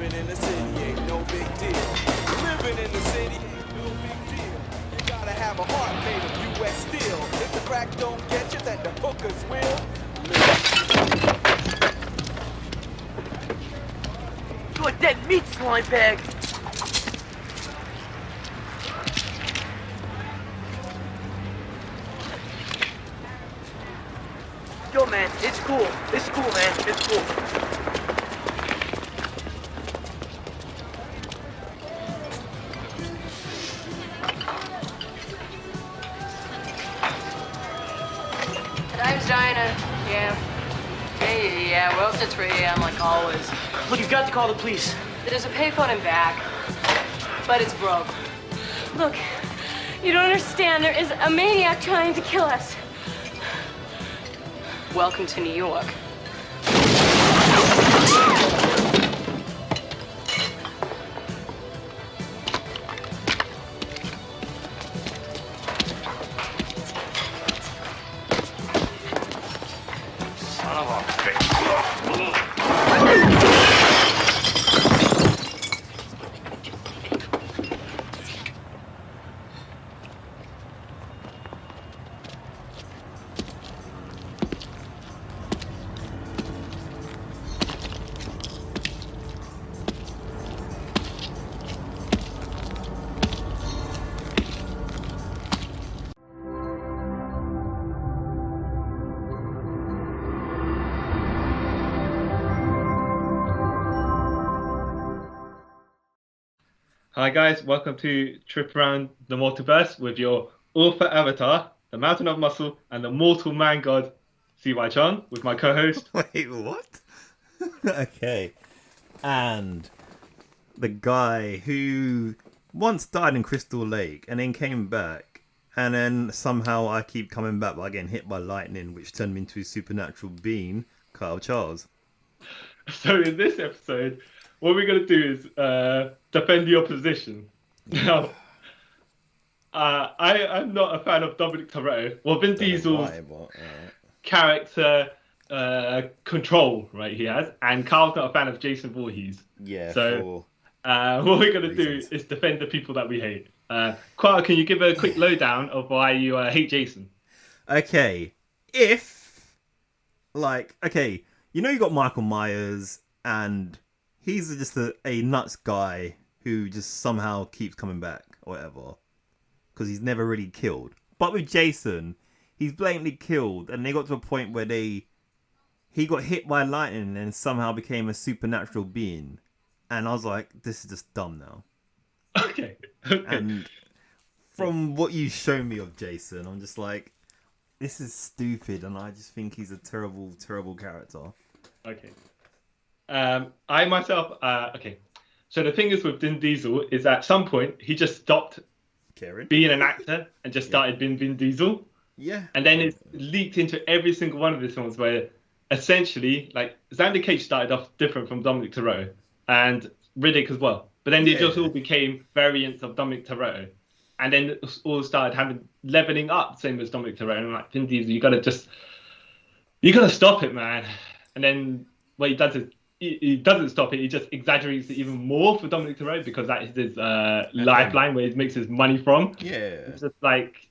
Living in the city ain't no big deal. Living in the city ain't no big deal. You gotta have a heart made of U.S. steel. If the crack don't get you, then the hookers will. You a dead meat slime bag! Yo, man, it's cool. It's cool, man. It's cool. Time's Dinah. Yeah. Yeah. Well, it's 3 a.m. like always. Look, you've got to call the police. There's a payphone in back, but it's broke. Look, you don't understand. There is a maniac trying to kill us. Welcome to New York. Son of a bitch. Hi guys, welcome to Trip Around The Multiverse with your author avatar, the Mountain of Muscle, and the mortal man god, CY Chan, with my co-host. Wait, what? Okay. And the guy who once died in Crystal Lake and then came back, and then somehow I keep coming back by getting hit by lightning, which turned me into a supernatural being, Kyle Charles. So in this episode, what we're going to do is defend your position. Now, I'm not a fan of Dominic Toretto. Well, Vin Diesel's character control, right, he has. And Carl's not a fan of Jason Voorhees. Yeah, so what we're going to do is defend the people that we hate. Carl, can you give a quick lowdown of why you hate Jason? Okay. You know you got Michael Myers, and he's just a nuts guy who just somehow keeps coming back or whatever. Because he's never really killed. But with Jason, he's blatantly killed, and they got to a point where he got hit by lightning and somehow became a supernatural being. And I was like, this is just dumb now. Okay. And from what you show me of Jason, I'm just like, this is stupid, and I just think he's a terrible, terrible character. Okay. I myself, okay. So the thing is with Vin Diesel is at some point he just stopped being an actor and just started being Vin Diesel. Yeah. And then it's leaked into every single one of his films where essentially, like, Xander Cage started off different from Dominic Toretto and Riddick as well. But then they just all became variants of Dominic Toretto. And then it all started leveling up, same as Dominic Toretto. And I'm like, Vin Diesel, you gotta stop it, man. And then what he does is, he doesn't stop it. He just exaggerates it even more for Dominic Toretto because that is his lifeline where he makes his money from. Yeah. It's just like,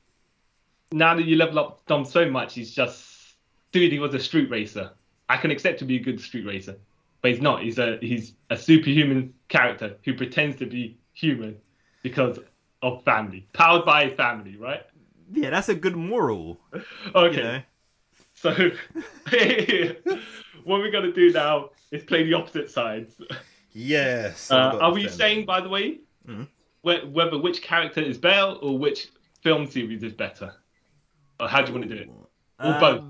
now that you level up Dom so much, he's just, dude, he was a street racer. I can accept to be a good street racer, but he's not. He's a superhuman character who pretends to be human because of family, powered by family, right? Yeah, that's a good moral. Okay. You know? So what we're going to do now is play the opposite sides. Yes. Are we saying, by the way, whether which character is better or which film series is better? Or how do you want to do it? Or both?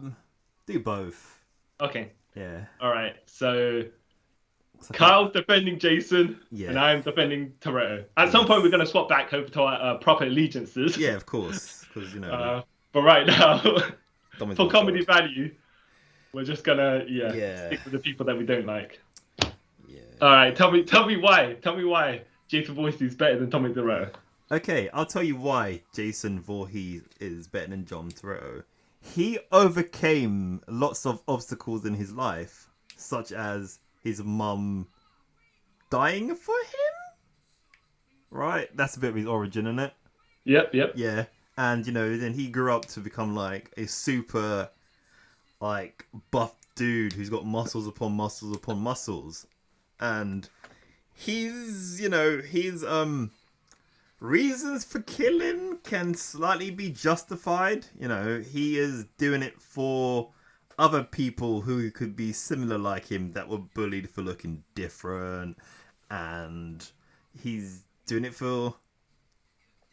Do both. Okay. Yeah. All right. So Kyle's defending Jason, and I'm defending Toretto. At some point, we're going to swap back over to our proper allegiances. Yeah, of course. Because, you know. But right now, for comedy value, we're just going to stick with the people that we don't like. Yeah. All right. Tell me why. Tell me why Jason Voorhees is better than Dominic Toretto. Okay, I'll tell you why Jason Voorhees is better than Dom Toretto. He overcame lots of obstacles in his life, such as his mum dying for him. Right, that's a bit of his origin, isn't it? Yep. Yeah, and then he grew up to become like a super, like, buff dude who's got muscles upon muscles upon muscles, and his reasons for killing can slightly be justified. He is doing it for other people who could be similar like him that were bullied for looking different, and he's doing it for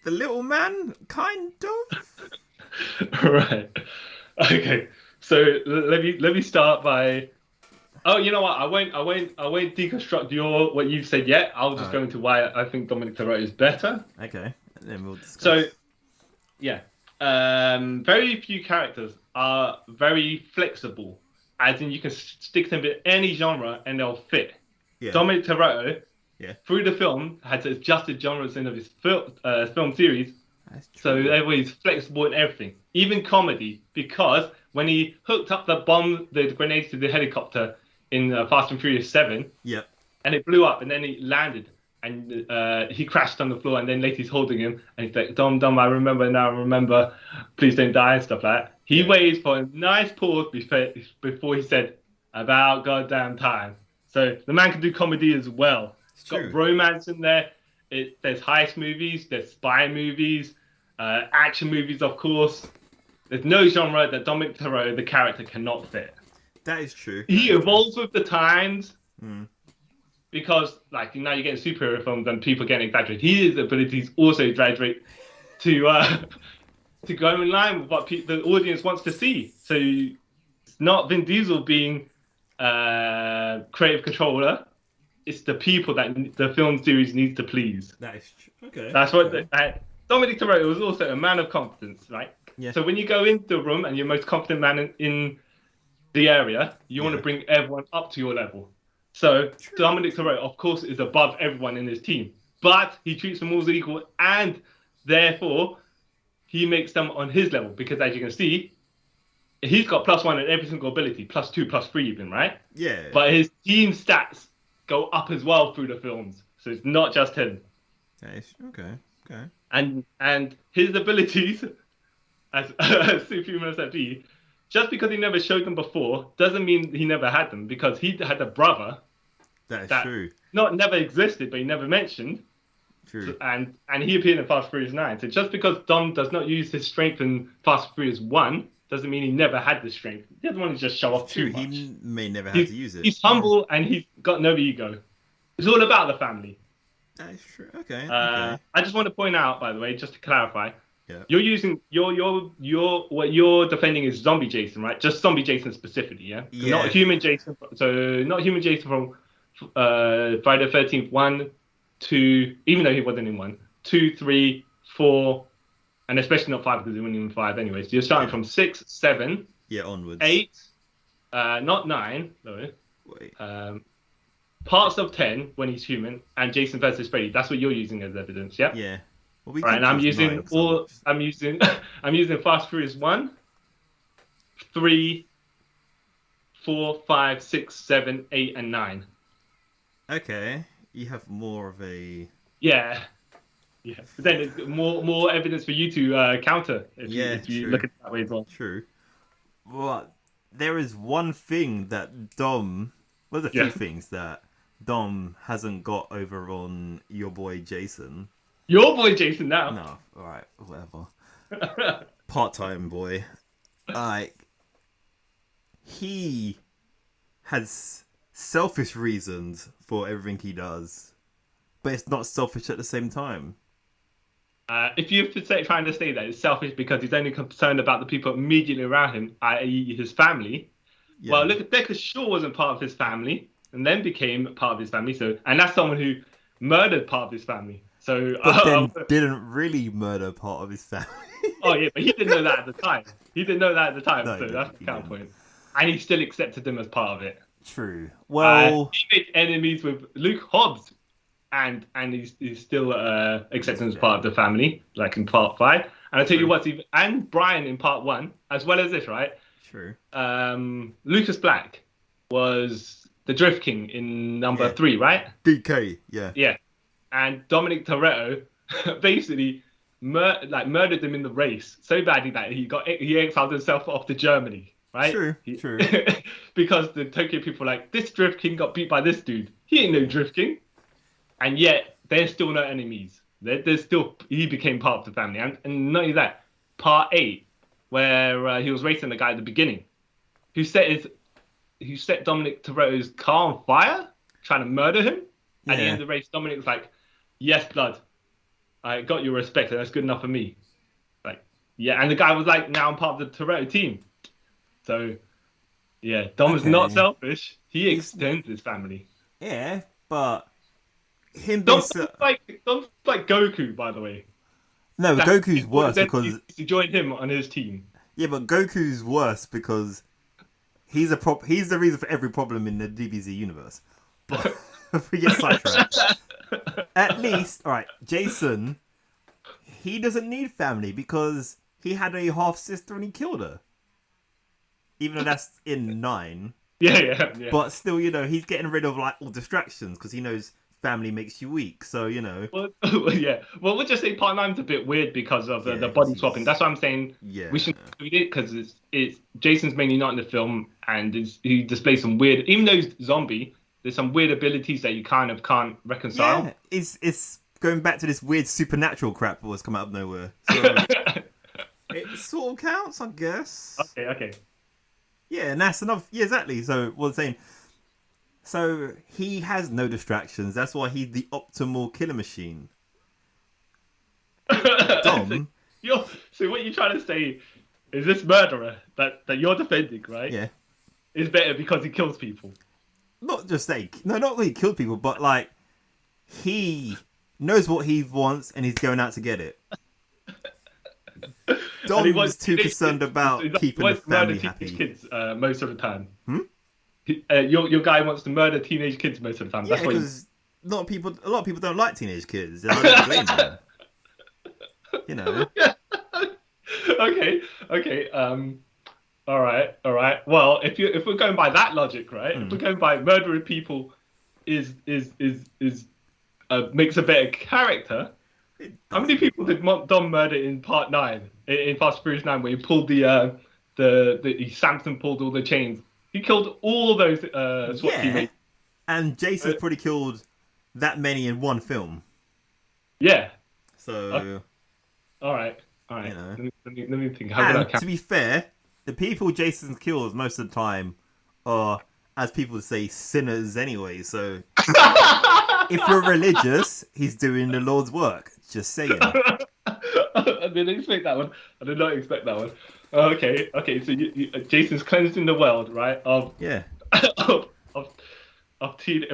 the little man, kind of. Right. Okay. So let me start by. Oh, you know what? I won't deconstruct what you've said yet. I'll just go into why I think Dominic Toretto is better. Okay. And then we'll discuss. So, yeah. Very few characters are very flexible, as in you can stick them in any genre and they'll fit. Yeah. Dominic Toretto, through the film, has adjusted genres in of his film series. That's true. So therefore he's flexible in everything, even comedy, because when he hooked up the grenades to the helicopter in Fast and Furious 7, and it blew up, and then it landed, and he crashed on the floor, and then later he's holding him, and he's like, Dom, I remember, please don't die, and stuff like that. He waits for a nice pause before he said, about goddamn time. So the man can do comedy as well. It's got romance in there. There's heist movies, there's spy movies, action movies, of course. There's no genre that Dominic Toretto, the character, cannot fit. That is true. He evolves with the times because, like, now you're getting superhero films and people getting exaggerated. His abilities also exaggerate to go in line with what the audience wants to see. So it's not Vin Diesel being creative controller. It's the people that the film series needs to please. That is true. Okay. That's what Dominic Toretto was also a man of confidence, right? Yeah. So when you go into the room and you're the most confident man in the area, you want to bring everyone up to your level. So Dominic Toretto, of course, is above everyone in his team, but he treats them all as equal, and therefore he makes them on his level, because as you can see, he's got +1 in every single ability, +2, +3 even, right? Yeah. But his team stats go up as well through the films, so it's not just him. Okay. And his abilities, as superhuman as that be, just because he never showed them before doesn't mean he never had them, because he had a brother that true. Not never existed, but he never mentioned. True. And he appeared in Fast and Furious 9. So just because Dom does not use his strength in Fast and Furious 1 doesn't mean he never had the strength. He doesn't want to just show off too much. He may never have to use it. He's humble and he's got no ego. It's all about the family. That is true. Okay. I just want to point out, by the way, just to clarify, Yeah. you're using what you're defending is zombie Jason, right? Just zombie Jason specifically, yeah? Yeah. Not human Jason. So not human Jason from Friday the 13th 1, 2, even though he wasn't in 1, 2, 3, 4, and especially not 5 because he wasn't in 5 anyway. So you're starting from 6, 7, onwards. 8, not 9, though. Wait. Parts of 10 when he's human, and Jason versus Freddy. That's what you're using as evidence, yeah? Yeah. Well, Right, and I'm using I'm using Fast Furious 1, 3, 4, 5, 6, 7, 8, and 9. Okay. You have more of a... Yeah. But then it's more evidence for you to counter if you look at it that way as well. True. But there is one thing that Dom... Well, there's a few things that Dom hasn't got over on your boy Jason. Your boy Jason now. No, alright, whatever. Part-time boy. Like, he has selfish reasons for everything he does, but it's not selfish at the same time. If you're trying to say that it's selfish because he's only concerned about the people immediately around him, i.e. his family, well, look at Deckard Shaw wasn't part of his family and then became part of his family. So, and that's someone who murdered part of his family. So, but then didn't really murder part of his family. Oh yeah, but he didn't know that at the time. No, so that's the counterpoint. And he still accepted them as part of it. True. Well, he made enemies with Luke Hobbs, and he's still accepted as part of the family, like in part 5. And I tell you what, and Brian in part 1, as well as this, right? True. Lucas Black was the Drift King in number Yeah. 3, right? DK, yeah. Yeah. And Dominic Toretto basically murdered him in the race so badly that he exiled himself off to Germany, right? True. Because the Tokyo people were like, this Drift King got beat by this dude. He ain't no Drift King. And yet, they're still not enemies. He became part of the family. And not only that, part 8, where he was racing the guy at the beginning, who set Dominic Toretto's car on fire, trying to murder him. At the end of the race, Dominic was like, yes, blood, I got your respect, and that's good enough for me. Like, yeah, and the guy was like, now I'm part of the Toretto team. So, yeah, Dom is not selfish. He extends his family. Yeah, but him being Dom's like Goku, by the way. No, That's Goku's worse because to join him on his team. Yeah, but Goku's worse because he's the reason for every problem in the DBZ universe. But if we get sidetracked, at least, all right, Jason, he doesn't need family because he had a half sister and he killed her. Even though that's in 9. Yeah. But still, he's getting rid of like all distractions because he knows family makes you weak. So, Well, yeah. Well, we'll just say part 9's a bit weird because of the body swapping. That's why I'm saying we should include it because it's Jason's mainly not in the film and he displays some weird, even though he's zombie, there's some weird abilities that you kind of can't reconcile. Yeah, it's going back to this weird supernatural crap that was come out of nowhere. So it sort of counts, I guess. Okay. Yeah, and that's enough. Yeah, exactly. So what I'm saying. So he has no distractions. That's why he's the optimal killer machine. Dom. So what you're trying to say is this murderer that you're defending, right? Yeah. Is better because he kills people. Not just not that he killed people, but like he knows what he wants and he's going out to get it. Dom's too concerned about keeping the family happy. Kids most of the time. Your guy wants to murder teenage kids most of the time. Yeah, because a lot of people don't like teenage kids. I don't blame them. Okay. All right. Well, if we're going by that logic, right? If we're going by murdering people is makes a better character. How many people did Dom murder in part 9 in Fast and Furious 9 where he pulled Samson pulled all the chains? He killed all of those SWAT teammates. And Jason's probably killed that many in one film. Yeah. So. All right. Let me think. How and can I count? To be fair, the people Jason kills most of the time are, as people would say, sinners anyway. So if you're religious, he's doing the Lord's work. Just saying. I didn't expect that one. I did not expect that one. Okay. So Jason's cleansing the world, right? Of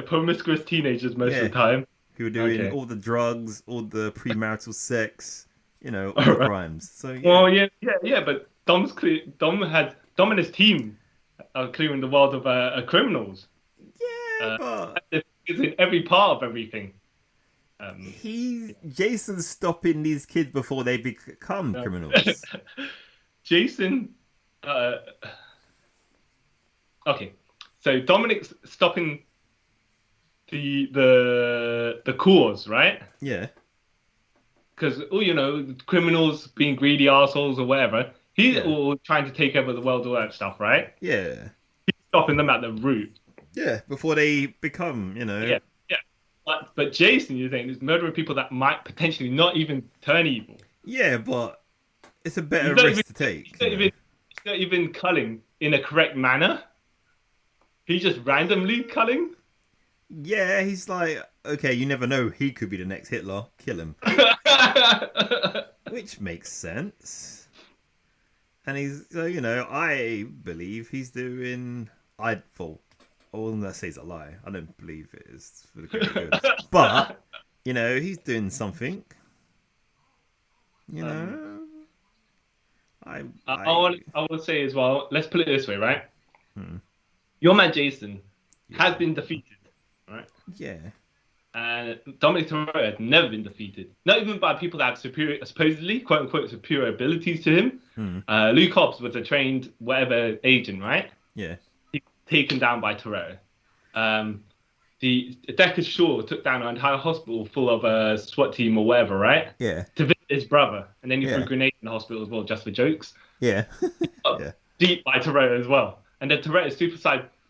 promiscuous teenagers most of the time. Who are doing all the drugs, all the premarital sex, all the crimes. So but Dom and his team are clearing the world of criminals. Yeah, but it's in every part of everything. Jason's stopping these kids before they become criminals. Jason. Okay, so Dominic's stopping the cause, right? Yeah. Because criminals being greedy assholes or whatever, he's all trying to take over the world, all that stuff, right? Yeah. He's stopping them at the root. Yeah, before they become, Yeah. But Jason, you're saying, is murdering people that might potentially not even turn evil. Yeah, but it's a better risk to take. He's not even culling in a correct manner. He's just randomly culling. Yeah, he's like, okay, you never know. He could be the next Hitler. Kill him. Which makes sense. And he's, I believe he's doing... I wasn't going to say it's a lie. I don't believe it is for the greater good. But, he's doing something. I want to say as well, let's put it this way, right? Your man Jason has been defeated, right? Yeah. And Dominic Toretto has never been defeated. Not even by people that have supposedly, quote unquote, superior abilities to him. Luke Hobbs was a trained whatever agent, right? Yeah. He's taken down by Toretto. the Deckard Shaw took down an entire hospital full of a SWAT team or whatever, right? Yeah. To visit his brother, and then he threw Yeah. grenades in the hospital as well, just for jokes. Yeah. Yeah. Beat by Toretto as well, and then Toretto's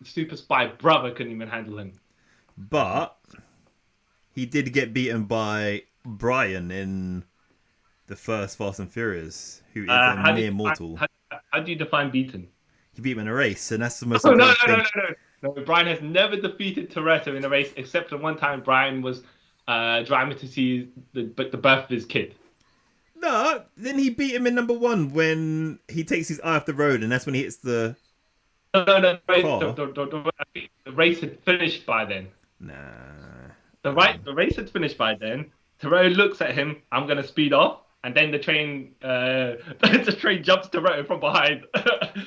super spy brother couldn't even handle him. But he did get beaten by Brian in the first Fast and Furious, who is a mere mortal. How do you define beaten? He beat him in a race, and that's the most Oh, no, important thing. no. Brian has never defeated Toretto in a race, except for one time Brian was driving to see the birth of his kid. No, then he beat him in number 1 when he takes his eye off the road, and that's when he hits the... No. Car. The race had finished by then. Nah. The race had finished by then. Toretto looks at him. I'm gonna speed off, and then the train jumps Toretto from behind.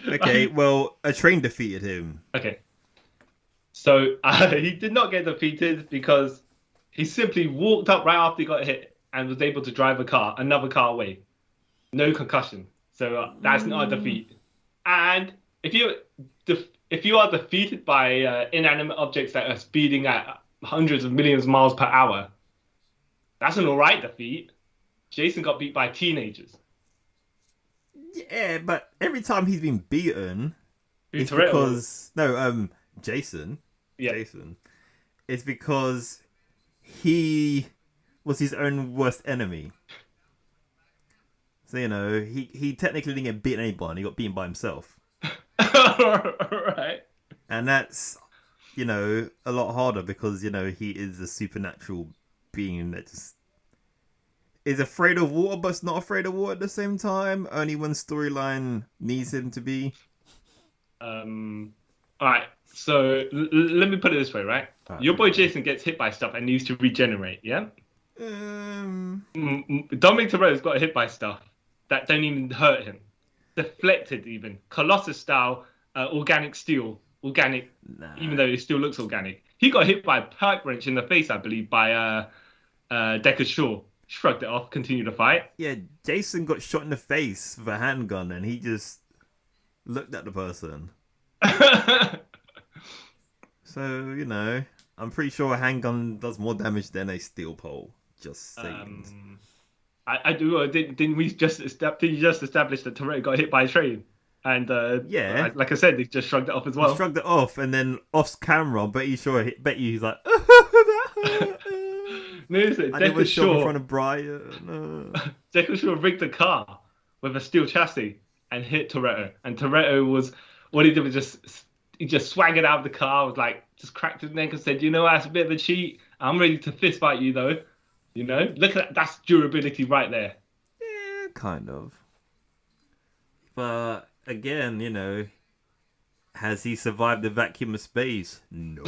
Okay, well, a train defeated him. Okay. So he did not get defeated because he simply walked up right after he got hit and was able to drive another car away. No concussion. So that's not a defeat. And if you are defeated by inanimate objects that are speeding at hundreds of millions of miles per hour, that's an alright defeat. Jason got beat by teenagers. Yeah, but every time he's been beaten, it's Toretto. because... No, Jason. Yeah. Jason. It's because he was his own worst enemy. So, you know, he technically didn't get beaten anyone. He got beaten by himself. Right. And that's, you know, a lot harder because, you know, he is a supernatural being that just is afraid of water but's not afraid of water at the same time. Only when storyline needs him to be. Alright, so let me put it this way, right? Your boy Jason gets hit by stuff and needs to regenerate, yeah? Dominic Toretto's got hit by stuff that don't even hurt him. Deflected even. Colossus style, organic steel. Organic, even though it still looks organic. He got hit by a pipe wrench in the face, I believe, by Deckard Shaw. Shrugged it off, continued to fight. Yeah, Jason got shot in the face with a handgun and he just looked at the person. So, you know, I'm pretty sure a handgun does more damage than a steel pole. Just saying. I do. Didn't we just establish that Toretto got hit by a train? And yeah, like I said, he just shrugged it off as well. He shrugged it off, and then off camera, bet you he's like, No, I was shot in front of Brian. Deckard Shaw rigged a car with a steel chassis and hit Toretto. And Toretto was, what he did was he just swaggered out of the car, was like, just cracked his neck and said, you know, that's a bit of a cheat. I'm ready to fist fight you though. You know, look at that. That's durability right there. Yeah, kind of. But again, you know, has he survived the vacuum of space? No.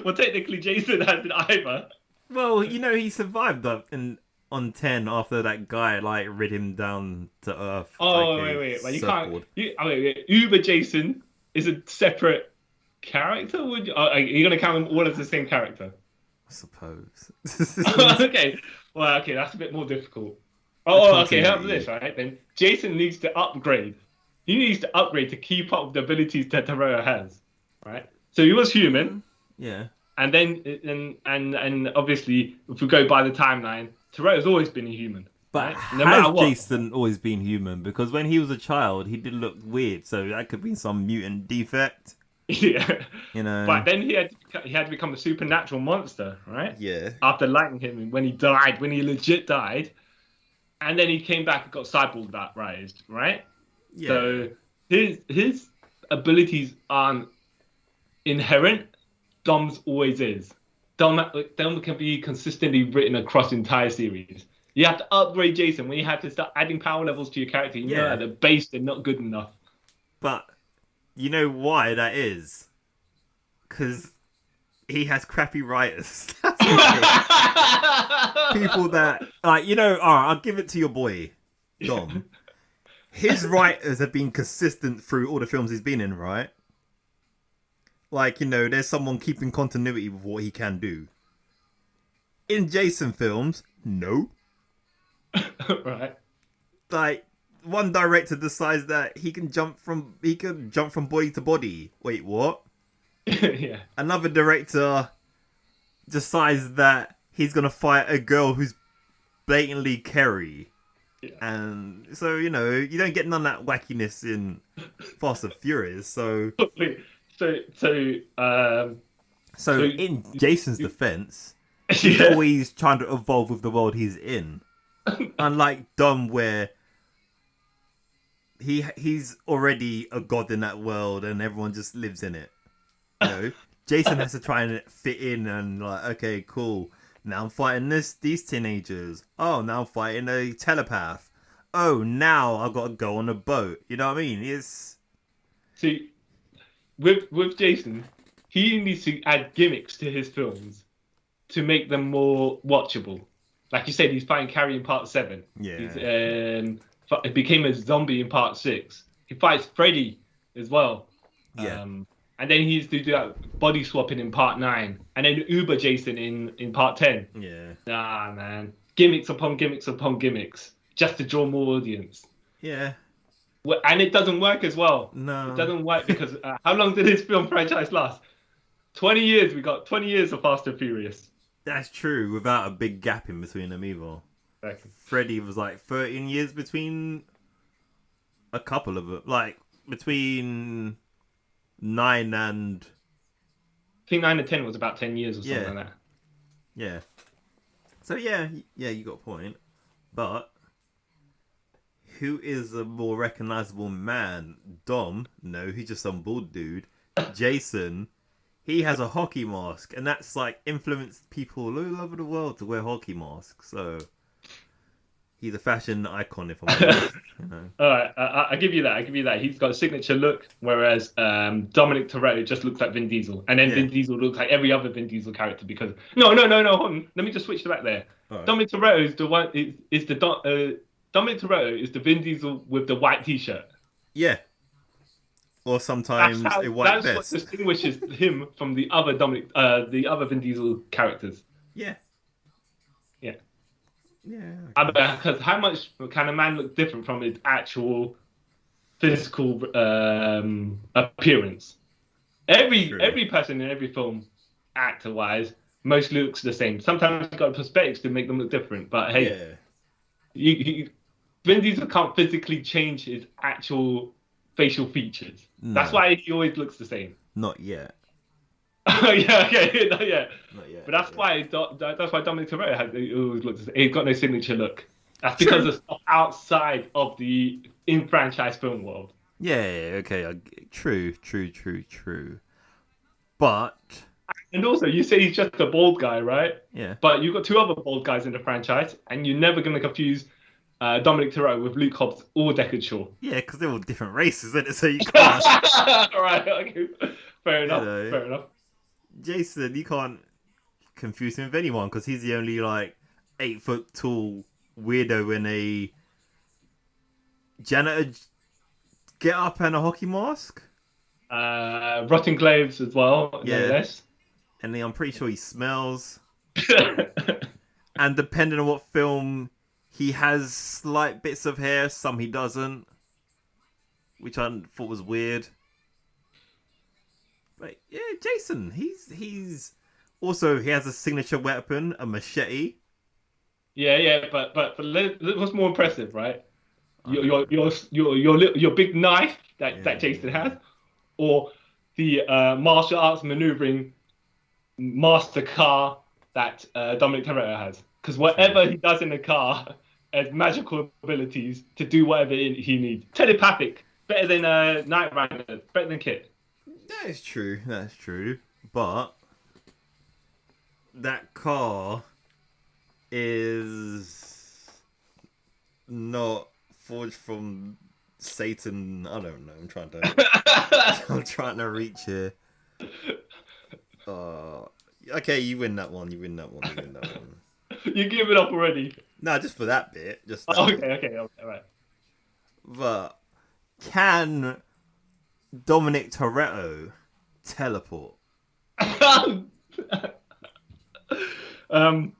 Well, technically, Jason hasn't either. Well, you know, he survived on 10 after that guy like rid him down to Earth. Oh, like wait. Well, you surfboard. can't. Uber Jason is a separate character. Would you? Are you going to count them all as the same character? I suppose. Okay. Well, okay, that's a bit more difficult. Okay. How about this, right? Then Jason needs to upgrade. He needs to upgrade to keep up with the abilities that Toretto has, right? So he was human. Yeah. And then, and obviously, if we go by the timeline, Toretto's always been a human. But right? No matter has what. Jason always been human? Because when he was a child, he did look weird. So that could be some mutant defect. Yeah. You know. But then he had to become a supernatural monster, right? Yeah. After lightning him when he legit died. And then he came back and got cyborg that raised, right? Yeah. So his abilities aren't inherent. Dom's always is. Dom can be consistently written across the entire series. You have to upgrade Jason when you have to start adding power levels to your character. You know at the base they're not good enough. But you know why that is? Because he has crappy writers. That's why. People that, like, you know, I'll give it to your boy, Dom. His writers have been consistent through all the films he's been in, right? Like, you know, there's someone keeping continuity with what he can do. In Jason films, no. Right. Like, one director decides that he can jump from body to body. Wait, what? Yeah. Another director decides that he's gonna fight a girl who's blatantly Kerry. Yeah. And so, you don't get none of that wackiness in Fast and Furious. So in Jason's defense, he's Yeah. always trying to evolve with the world he's in. Unlike Dom, where he's already a god in that world and everyone just lives in it. Jason has to try and fit in and like, okay, cool. Now I'm fighting these teenagers. Oh, now I'm fighting a telepath. Oh, now I've got to go on a boat. You know what I mean? It's... See, with Jason, he needs to add gimmicks to his films to make them more watchable. Like you said, he's fighting Carrie in Part 7. Yeah. He became a zombie in Part 6. He fights Freddy as well. Yeah. And then he used to do that body swapping in Part 9. And then Uber Jason in Part 10. Yeah. Nah, man. Gimmicks upon gimmicks upon gimmicks. Just to draw more audience. Yeah. And it doesn't work as well. No. It doesn't work because how long did this film franchise last? 20 years. We got 20 years of Fast and Furious. That's true, without a big gap in between them either. Exactly. Freddy was like 13 years between a couple of them. Like, between 9 and... I think 9 and 10 was about 10 years or something Yeah. like that. Yeah. So, yeah, you got a point. But... who is a more recognizable man? Dom? No, he's just some bald dude. Jason... he has a hockey mask, and that's like influenced people all over the world to wear hockey masks. So he's a fashion icon, if I'm honest. All right, I give you that. I give you that. He's got a signature look, whereas Dominic Toretto just looks like Vin Diesel, and then Vin Diesel looks like every other Vin Diesel character. Because no, hold on. Let me just switch to that there. Right. Dominic Toretto is the one. Dominic Toretto is the Vin Diesel with the white T-shirt. Yeah. Or sometimes a white that's vest. what distinguishes him from the other Vin Diesel characters. Yeah. Yeah. Yeah. Because how much can a man look different from his actual physical appearance? Every person in every film, actor-wise, mostly looks the same. Sometimes you've got prosthetics to make them look different. But hey, Vin Diesel can't physically change his actual facial features. No. That's why he always looks the same. Not yet. Yeah, okay, not yet. Not yet. But that's why Dominic Toretto always looks the same. He's got no signature look. That's because of stuff outside of the in-franchise film world. Yeah, okay. True. But... and also, you say he's just a bald guy, right? yeah. But you've got two other bald guys in the franchise, and you're never going to confuse Dominic Toretto with Luke Hobbs or Deckard Shaw. Yeah, because they're all different races, isn't it? So you can't... Right, okay. Fair enough. know. Fair enough. Jason, you can't confuse him with anyone because he's the only like 8 foot tall weirdo in a janitor get up and a hockey mask. Rotten Glaives as well. Yeah. No less. And then I'm pretty sure he smells. And depending on what film, he has slight bits of hair, some he doesn't, which I thought was weird. But yeah, Jason, he's also, he has a signature weapon, a machete. Yeah, but what's more impressive, right? Your big knife that Jason has, or the martial arts maneuvering master car that Dominic Toretto has. Because whatever he does in the car has magical abilities to do whatever he needs. Telepathic, better than Knight Rider, better than Kit. That's true. But that car is not forged from Satan. I don't know. I'm trying to reach here. Okay, you win that one. You give it up already. No, just for that bit. Okay, all right. But can Dominic Toretto teleport? All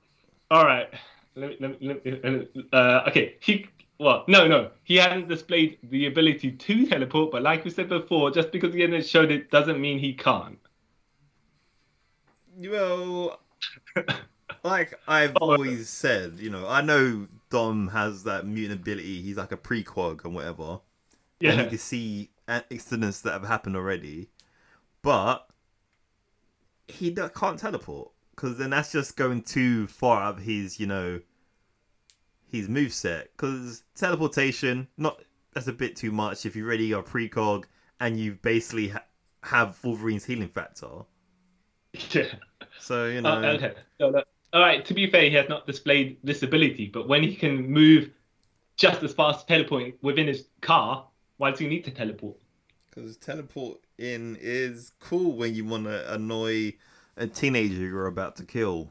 right. Okay. No. He hasn't displayed the ability to teleport, but like we said before, just because he hasn't showed it doesn't mean he can't. Well, like I've always said, I know Dom has that mutant ability. He's like a precog and whatever. Yeah. And he can see incidents that have happened already. But he can't teleport. Because then that's just going too far out of his, his moveset. Because teleportation, that's a bit too much if you already are precog and you basically have Wolverine's healing factor. Yeah. So, Okay. So, all right, to be fair, he has not displayed this ability, but when he can move just as fast teleporting within his car, why does he need to teleport? Because teleporting is cool when you want to annoy a teenager you're about to kill.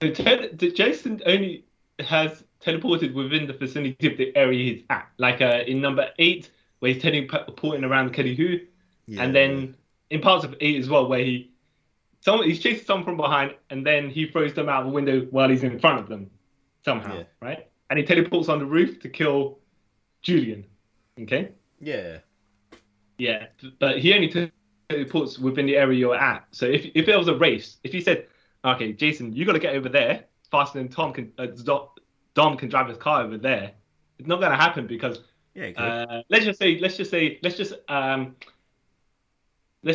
So Jason only has teleported within the vicinity of the area he's at. Like in number 8, where he's teleporting around Kelly Who, and then in parts of 8 as well, where he's chasing someone from behind, and then he throws them out the window while he's in front of them, somehow, right? And he teleports on the roof to kill Julian. Okay? Yeah. Yeah, but he only teleports within the area you're at. So if it was a race, if he said, okay, Jason, you got to get over there faster than Dom can drive his car over there, it's not going to happen because let's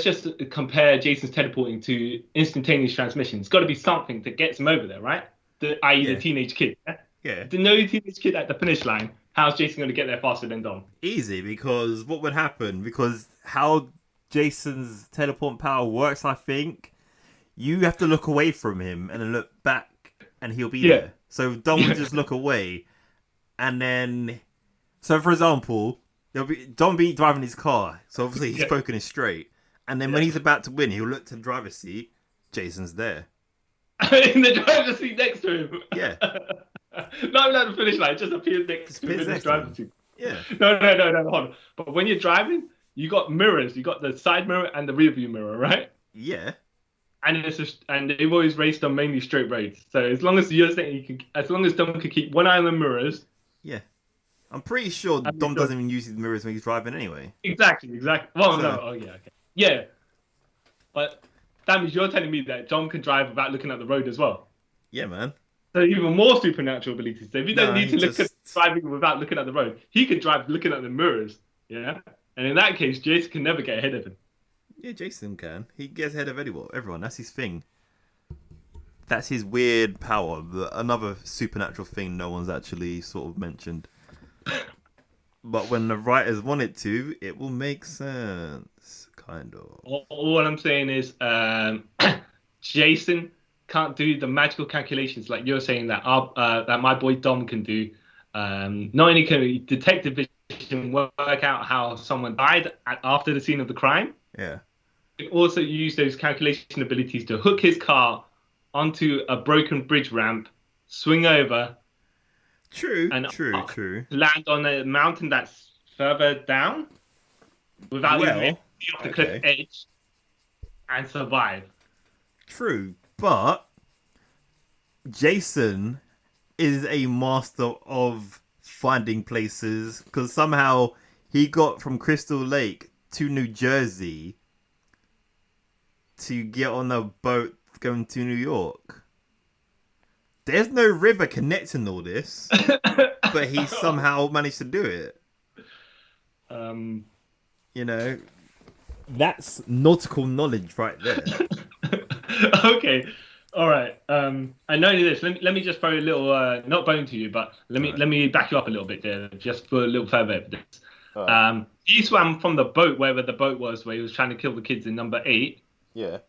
just compare Jason's teleporting to instantaneous transmission. It's got to be something that gets him over there, right? I.e. the teenage kid. Yeah. The no teenage kid at the finish line. How's Jason going to get there faster than Dom? Easy, because what would happen? Because how Jason's teleport power works, I think, you have to look away from him and then look back, and he'll be there. So Dom would just look away, and then, so for example, Dom be driving his car, so obviously he's focusing straight, and then when he's about to win, he'll look to the driver's seat. Jason's there. In the driver's seat next to him. Yeah. Not at the finish line, just appears next to him in the driver's seat. Yeah. No, hold on. But when you're driving, you got mirrors. You got the side mirror and the rear view mirror, right? Yeah. And they've always raced on mainly straight roads. So as long as you're saying as long as Dom can keep one eye on the mirrors. Yeah. I'm pretty sure Dom doesn't even use his mirrors when he's driving anyway. Exactly. Well, no. Oh, yeah, okay. Yeah. But that means you're telling me that Dom can drive without looking at the road as well. Yeah, man. So even more supernatural abilities. So if you don't need to look at driving without looking at the road, he can drive looking at the mirrors. Yeah. And in that case, Jason can never get ahead of him. Yeah, Jason can. He gets ahead of everyone. That's his thing. That's his weird power. Another supernatural thing no one's actually sort of mentioned. But when the writers want it to, it will make sense. Kind of. All I'm saying is Jason can't do the magical calculations like you're saying that that my boy Dom can do. Not only can he detective vision work out how someone died after the scene of the crime, he can also use those calculation abilities to hook his car onto a broken bridge ramp, swing over, true, land on a mountain that's further down without even off the cliff edge, and survive. True. But Jason is a master of finding places, because somehow he got from Crystal Lake to New Jersey to get on a boat going to New York. There's no river connecting all this, but he somehow managed to do it. That's nautical knowledge right there. Okay, all right. I know this. Let me just throw a little, not bone to you, but let me back you up a little bit there, just for a little further evidence. Right. He swam from the boat, wherever the boat was, where he was trying to kill the kids in number 8. Yeah.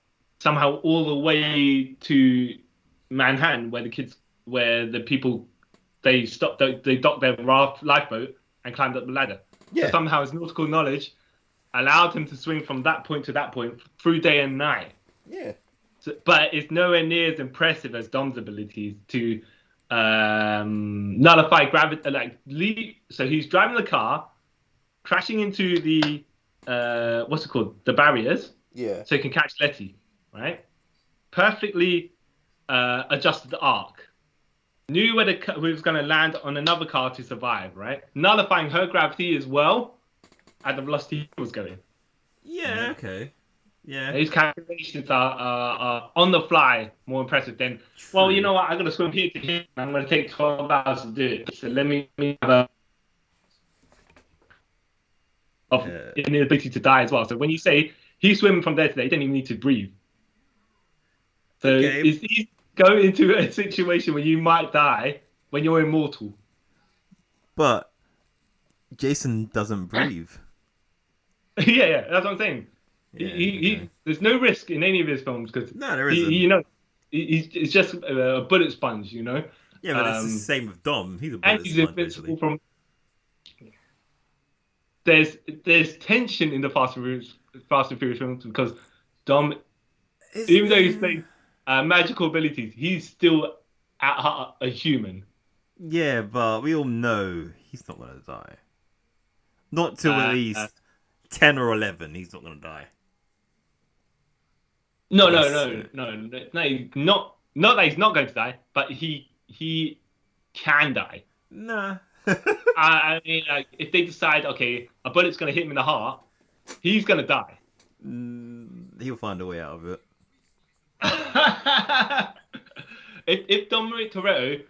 Somehow all the way to Manhattan, where the people, they docked their lifeboat and climbed up the ladder. Yeah. So somehow his nautical knowledge allowed him to swing from that point to that point through day and night. Yeah. So, but it's nowhere near as impressive as Dom's abilities to nullify gravity. So he's driving the car, crashing into the the barriers. Yeah. So he can catch Letty, right? Perfectly adjusted the arc. Knew where he was going to land on another car to survive, right? Nullifying her gravity as well at the velocity he was going. Yeah, okay. Yeah. His calculations are on the fly more impressive than. Well, you know what? I'm gonna swim here to here. I'm gonna take 12 hours to do it. So let me have a of inability to die as well. So when you say he's swimming from there to there, he didn't even need to breathe. So it's easy to go into a situation where you might die when you're immortal. But Jason doesn't breathe. yeah, that's what I'm saying. Yeah, there's no risk in any of his films because no, there isn't. He's just a bullet sponge, you know. Yeah, but it's the same with Dom. He's a bullet and he's sponge, invincible basically. from. There's tension in the Fast and Furious films because Dom, even though he's playing magical abilities, he's still at heart a human. Yeah, but we all know he's not gonna die. Not till at least 10 or 11. He's not gonna die. No, not that he's not going to die, but he can die. Nah. I mean, like, if they decide, okay, a bullet's going to hit him in the heart, he's going to die. He'll find a way out of it. if Dom Toretto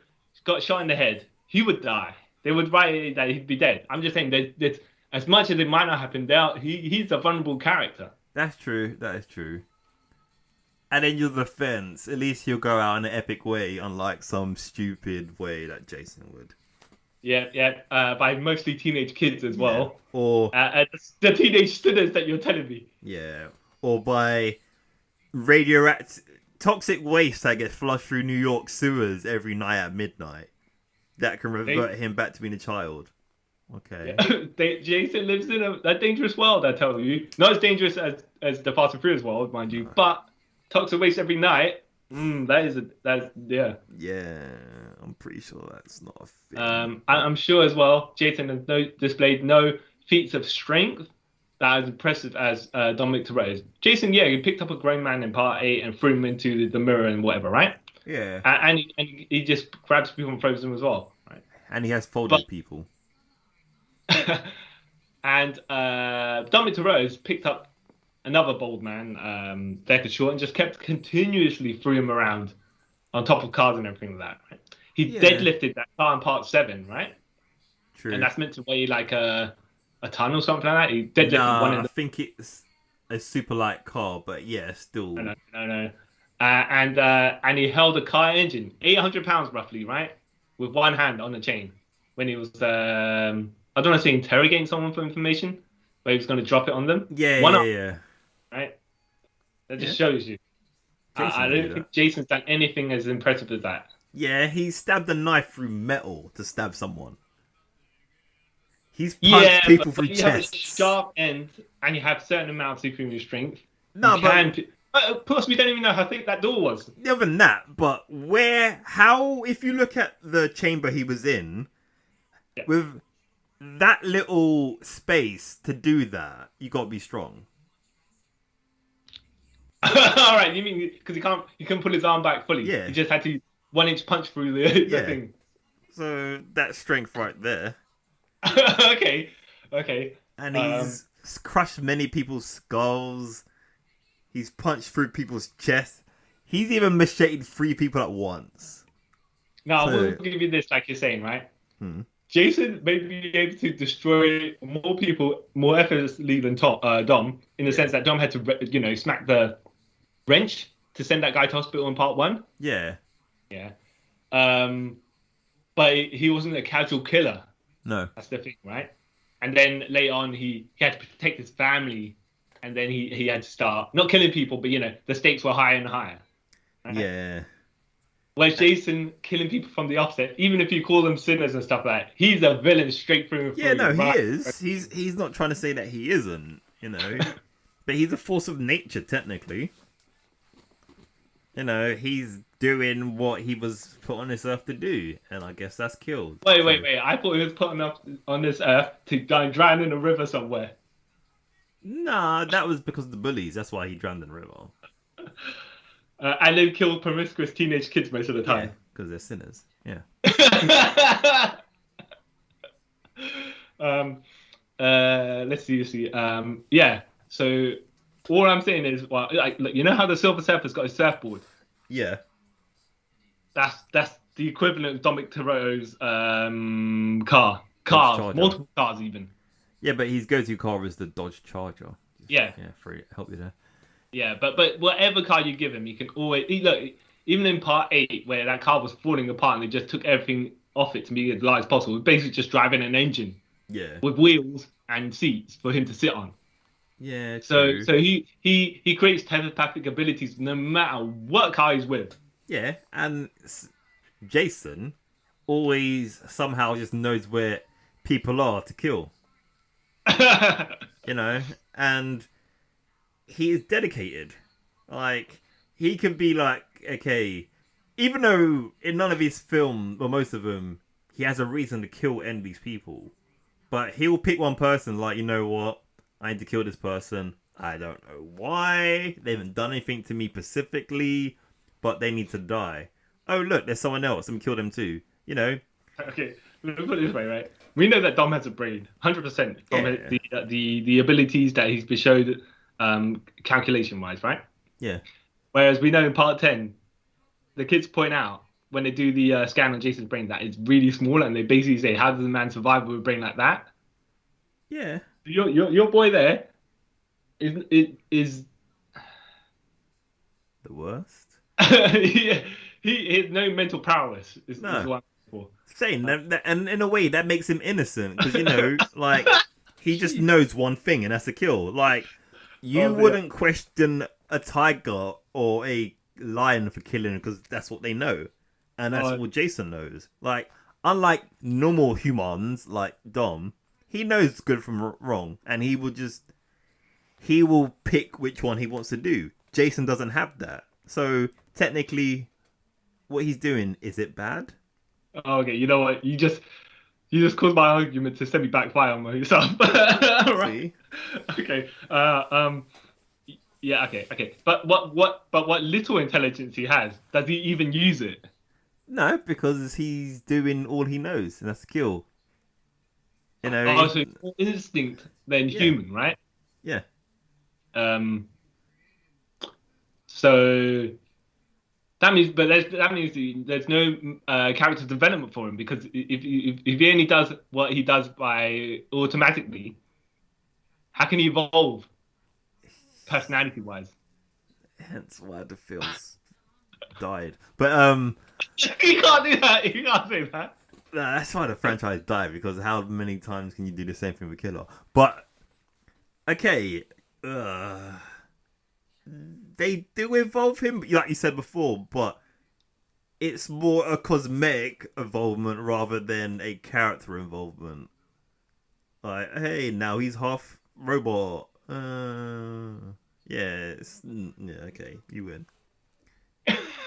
got shot in the head, he would die. They would write that he'd be dead. I'm just saying that as much as it might not happen, he's a vulnerable character. That's true. That is true. And in your defense, at least he'll go out in an epic way, unlike some stupid way that Jason would. Yeah. By mostly teenage kids as well. Yeah. Or the teenage students that you're telling me. Yeah. Or by radioactive toxic waste that gets flushed through New York sewers every night at midnight. That can revert him back to being a child. Okay. Jason lives in a dangerous world, I tell you. Not as dangerous as the Fast and Furious world, mind you, but toxic waste every night. Yeah. Yeah, I'm pretty sure that's not a thing. I'm sure as well. Jason has displayed no feats of strength that are as impressive as Dominic Toretto's. Jason, he picked up a grown man in Part 8 and threw him into the mirror and whatever, right? Yeah. And he just grabs people and throws them as well, right? And he has folded people. And Dominic Toretto's picked up another bold man, Deckard Short, and just kept continuously threw him around on top of cars and everything like that. Right? He deadlifted that car in Part 7, right? True. And that's meant to weigh like a ton or something like that. He deadlifted one. I think it's a super light car, but yeah, still. No. And he held a car engine, 800 pounds roughly, right, with one hand on the chain when he was I don't want to say interrogating someone for information, but he was going to drop it on them. Yeah. Right? That just shows you. I don't think Jason's done anything as impressive as that. Yeah, he stabbed a knife through metal to stab someone. He's punched people through chests. You have a sharp end, and you have certain amount of superhuman strength. No, plus, we don't even know how thick that door was. Other than that, but if you look at the chamber he was in, with that little space to do that, you got to be strong. All right, you mean because he couldn't pull his arm back fully? Yeah, he just had to 1-inch punch through the thing. So that's strength right there. Okay. And he's crushed many people's skulls. He's punched through people's chests. He's even macheted 3 people at once. Now, I will give you this, like you're saying, right? Jason may be able to destroy more people more effortlessly than Dom, in the sense that Dom had to, smack the wrench to send that guy to hospital in Part 1. Yeah. But he wasn't a casual killer. No. That's the thing, right? And then later on, he had to protect his family, and then he had to start not killing people, but the stakes were higher and higher. Right? Yeah. Whereas Jason killing people from the offset, even if you call them sinners and stuff like that, he's a villain straight through and through. Yeah, no, he is. He's not trying to say that he isn't, but he's a force of nature technically. He's doing what he was put on this earth to do, and I guess that's killed. Wait. I thought he was put on this earth to go and drown in a river somewhere. Nah, that was because of the bullies. That's why he drowned in the river. And then kill promiscuous teenage kids most of the time. Because they're sinners. Yeah. Let's see. So All I'm saying is, well, like, look, you know how the Silver Surfer's got his surfboard? Yeah. That's the equivalent of Dominic Toretto's Dodge Charger. multiple cars even. Yeah, but his go-to car is the Dodge Charger. Yeah. Yeah, free help you there. Yeah, but whatever car you give him, he can always look. Even in Part 8, where that car was falling apart and they just took everything off it to be as light as possible, basically just driving an engine. Yeah. With wheels and seats for him to sit on. Yeah. So True. so he creates telepathic abilities no matter what car he's with. Yeah, and Jason always somehow just knows where people are to kill. You know, and he is dedicated. Like, he can be like, okay, even though in none of his films, or most of them, he has a reason to kill these people, but he'll pick one person, like, you know what, I need to kill this person. I don't know why. They haven't done anything to me specifically, but they need to die. Oh, look, there's someone else. Let me kill them too. You know? Okay, let's put it this way, right? We know that Dom has a brain, 100%. From the abilities that he's been showed calculation-wise, right? Yeah. Whereas we know in Part 10, the kids point out when they do the scan on Jason's brain that it's really small, and they basically say, "How does a man survive with a brain like that?" Yeah. Your boy there is the worst. he has no mental prowess. Is what I'm looking for. Saying that, and in a way that makes him innocent, because, you know, like, he just knows one thing, and that's a kill. Like, you wouldn't question a tiger or a lion for killing, because that's what they know, and that's what Jason knows. Like, unlike normal humans like Dom, he knows good from wrong, and he will pick which one he wants to do. Jason doesn't have that, so technically, what he's doing, is it bad? Okay, you know what? You just caused my argument to semi backfire on myself. Right. Okay. Yeah. Okay. But what little intelligence he has, does he even use it? No, because he's doing all he knows, and that's the kill. You know. So it's more instinct than human, right? Yeah. So that means there's no character development for him, because if he only does what he does by automatically, how can he evolve personality wise? Hence why the films died. But you can't do that. You can't say that. That's why the franchise died, because how many times can you do the same thing with Killer? But okay, they do evolve him, like you said before, but it's more a cosmetic involvement rather than a character involvement. Like, hey, now he's half robot. Yeah, okay, you win.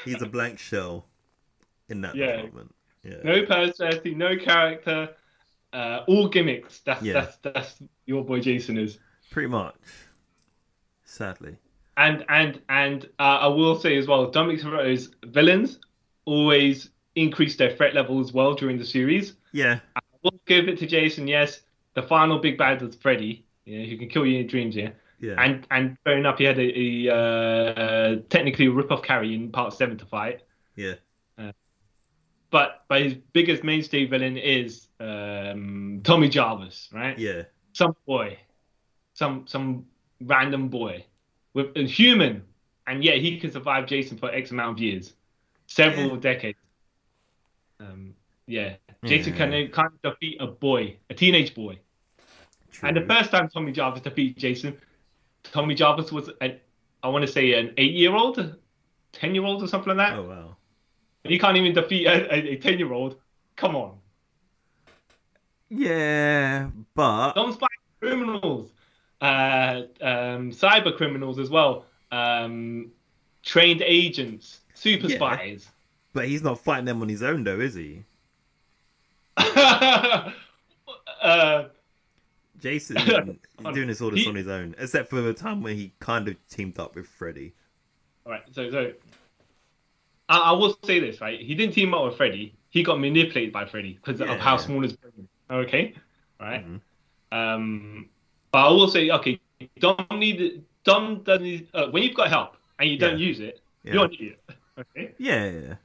He's a blank shell in that department. Yeah. No personality, no character, all gimmicks. That's your boy Jason is. Pretty much. Sadly. And I will say as well, Dominic Toretto's villains always increase their threat level as well during the series. Yeah. I will give it to Jason, yes. The final big bad was Freddy, who can kill you in your dreams, yeah. Yeah. And fair enough, he had a technically a rip-off carry in Part 7 to fight. Yeah. But his biggest mainstay villain is Tommy Jarvis, right? Yeah. Some boy. Some random boy. With a human, and yet he can survive Jason for X amount of years, several decades. Jason can defeat a teenage boy. True. And the first time Tommy Jarvis defeated Jason, Tommy Jarvis was I want to say an 8-year-old, 10-year-old or something like that. Oh wow! And he can't even defeat a 10-year-old. Come on. Yeah, but Dom's fighting criminals. Cyber criminals as well, trained agents, super spies. But he's not fighting them on his own, though, is he? Jason is doing this on his own, except for the time when he kind of teamed up with Freddy. All right, so I will say this, right? He didn't team up with Freddy. He got manipulated by Freddy because of how small his brain is. Okay, right. Mm-hmm. But I will say, okay, Dom needed Dom doesn't. When you've got help and you don't use it, you're an idiot. Okay. Yeah.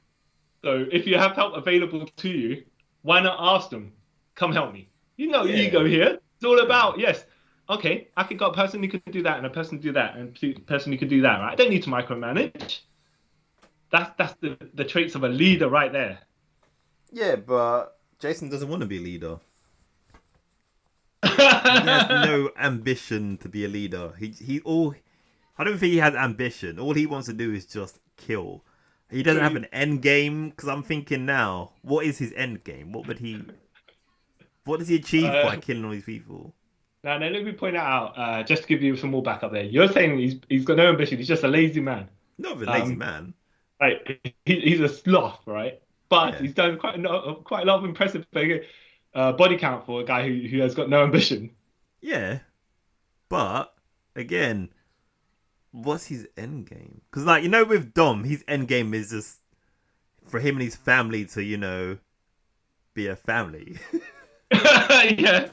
So if you have help available to you, why not ask them? Come help me. Ego here. It's all about yes. Okay, I think got a person who could do that and a person do that and a person who could do that. Right? I don't need to micromanage. That's the traits of a leader right there. Yeah, but Jason doesn't want to be a leader. He has no ambition to be a leader. I don't think he has ambition. All he wants to do is just kill. He doesn't have an end game. Because I'm thinking now, what is his end game? What does he achieve by killing all these people? Now let me point that out. Just to give you some more backup there. You're saying he's got no ambition. He's just a lazy man. Not a lazy man. Right, he's a sloth, right? But he's done quite a lot of impressive body count for a guy who has got no ambition. Yeah, but again, what's his end game? Because with Dom, his end game is just for him and his family to be a family. Yeah,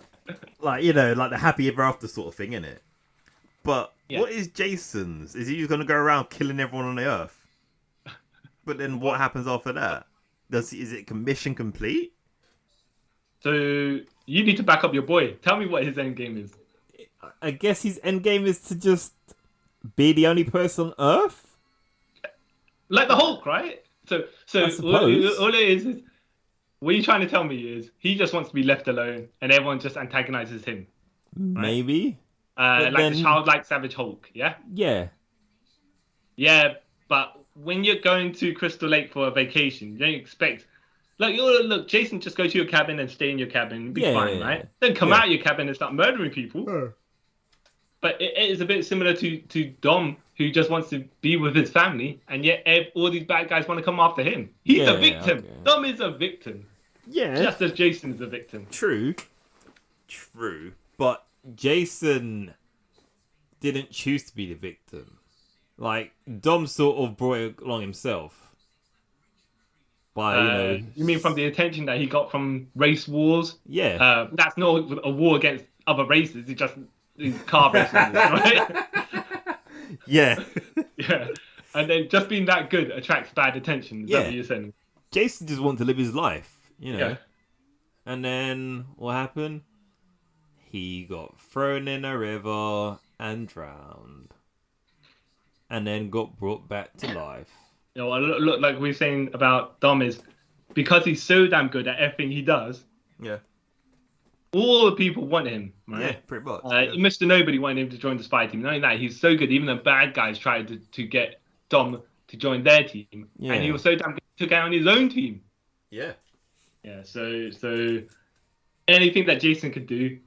like the happy ever after sort of thing, innit? But what is Jason's? Is he just gonna go around killing everyone on the earth? But then what happens after that? Is it mission complete? So you need to back up your boy. Tell me what his end game is. I guess his end game is to just be the only person on Earth? Like the Hulk, right? So all it is what you're trying to tell me is he just wants to be left alone and everyone just antagonizes him. Right? Maybe. The childlike savage Hulk, yeah? Yeah. Yeah, but when you're going to Crystal Lake for a vacation, you don't expect... Look, Jason, just go to your cabin and stay in your cabin and be fine, right? Don't come out of your cabin and start murdering people. But it is a bit similar to Dom, who just wants to be with his family, and yet all these bad guys want to come after him. He's a victim. Okay. Dom is a victim. Yeah. Just as Jason is a victim. True. But Jason didn't choose to be the victim. Dom sort of brought it along himself. By, You mean from the attention that he got from race wars? Yeah. That's not a war against other races. It's just car races, right? Yeah. Yeah. And then just being that good attracts bad attention. Is that what you're saying? Jason just wanted to live his life, Yeah. And then what happened? He got thrown in a river and drowned. And then got brought back to life. Look, like we were saying about Dom is because he's so damn good at everything he does. Yeah. All the people want him, right? Yeah, pretty much. Mr. Nobody wanted him to join the spy team. Not only that, he's so good. Even the bad guys tried to get Dom to join their team, and he was so damn good he took out on his own team. Yeah. Yeah. So anything that Jason could do,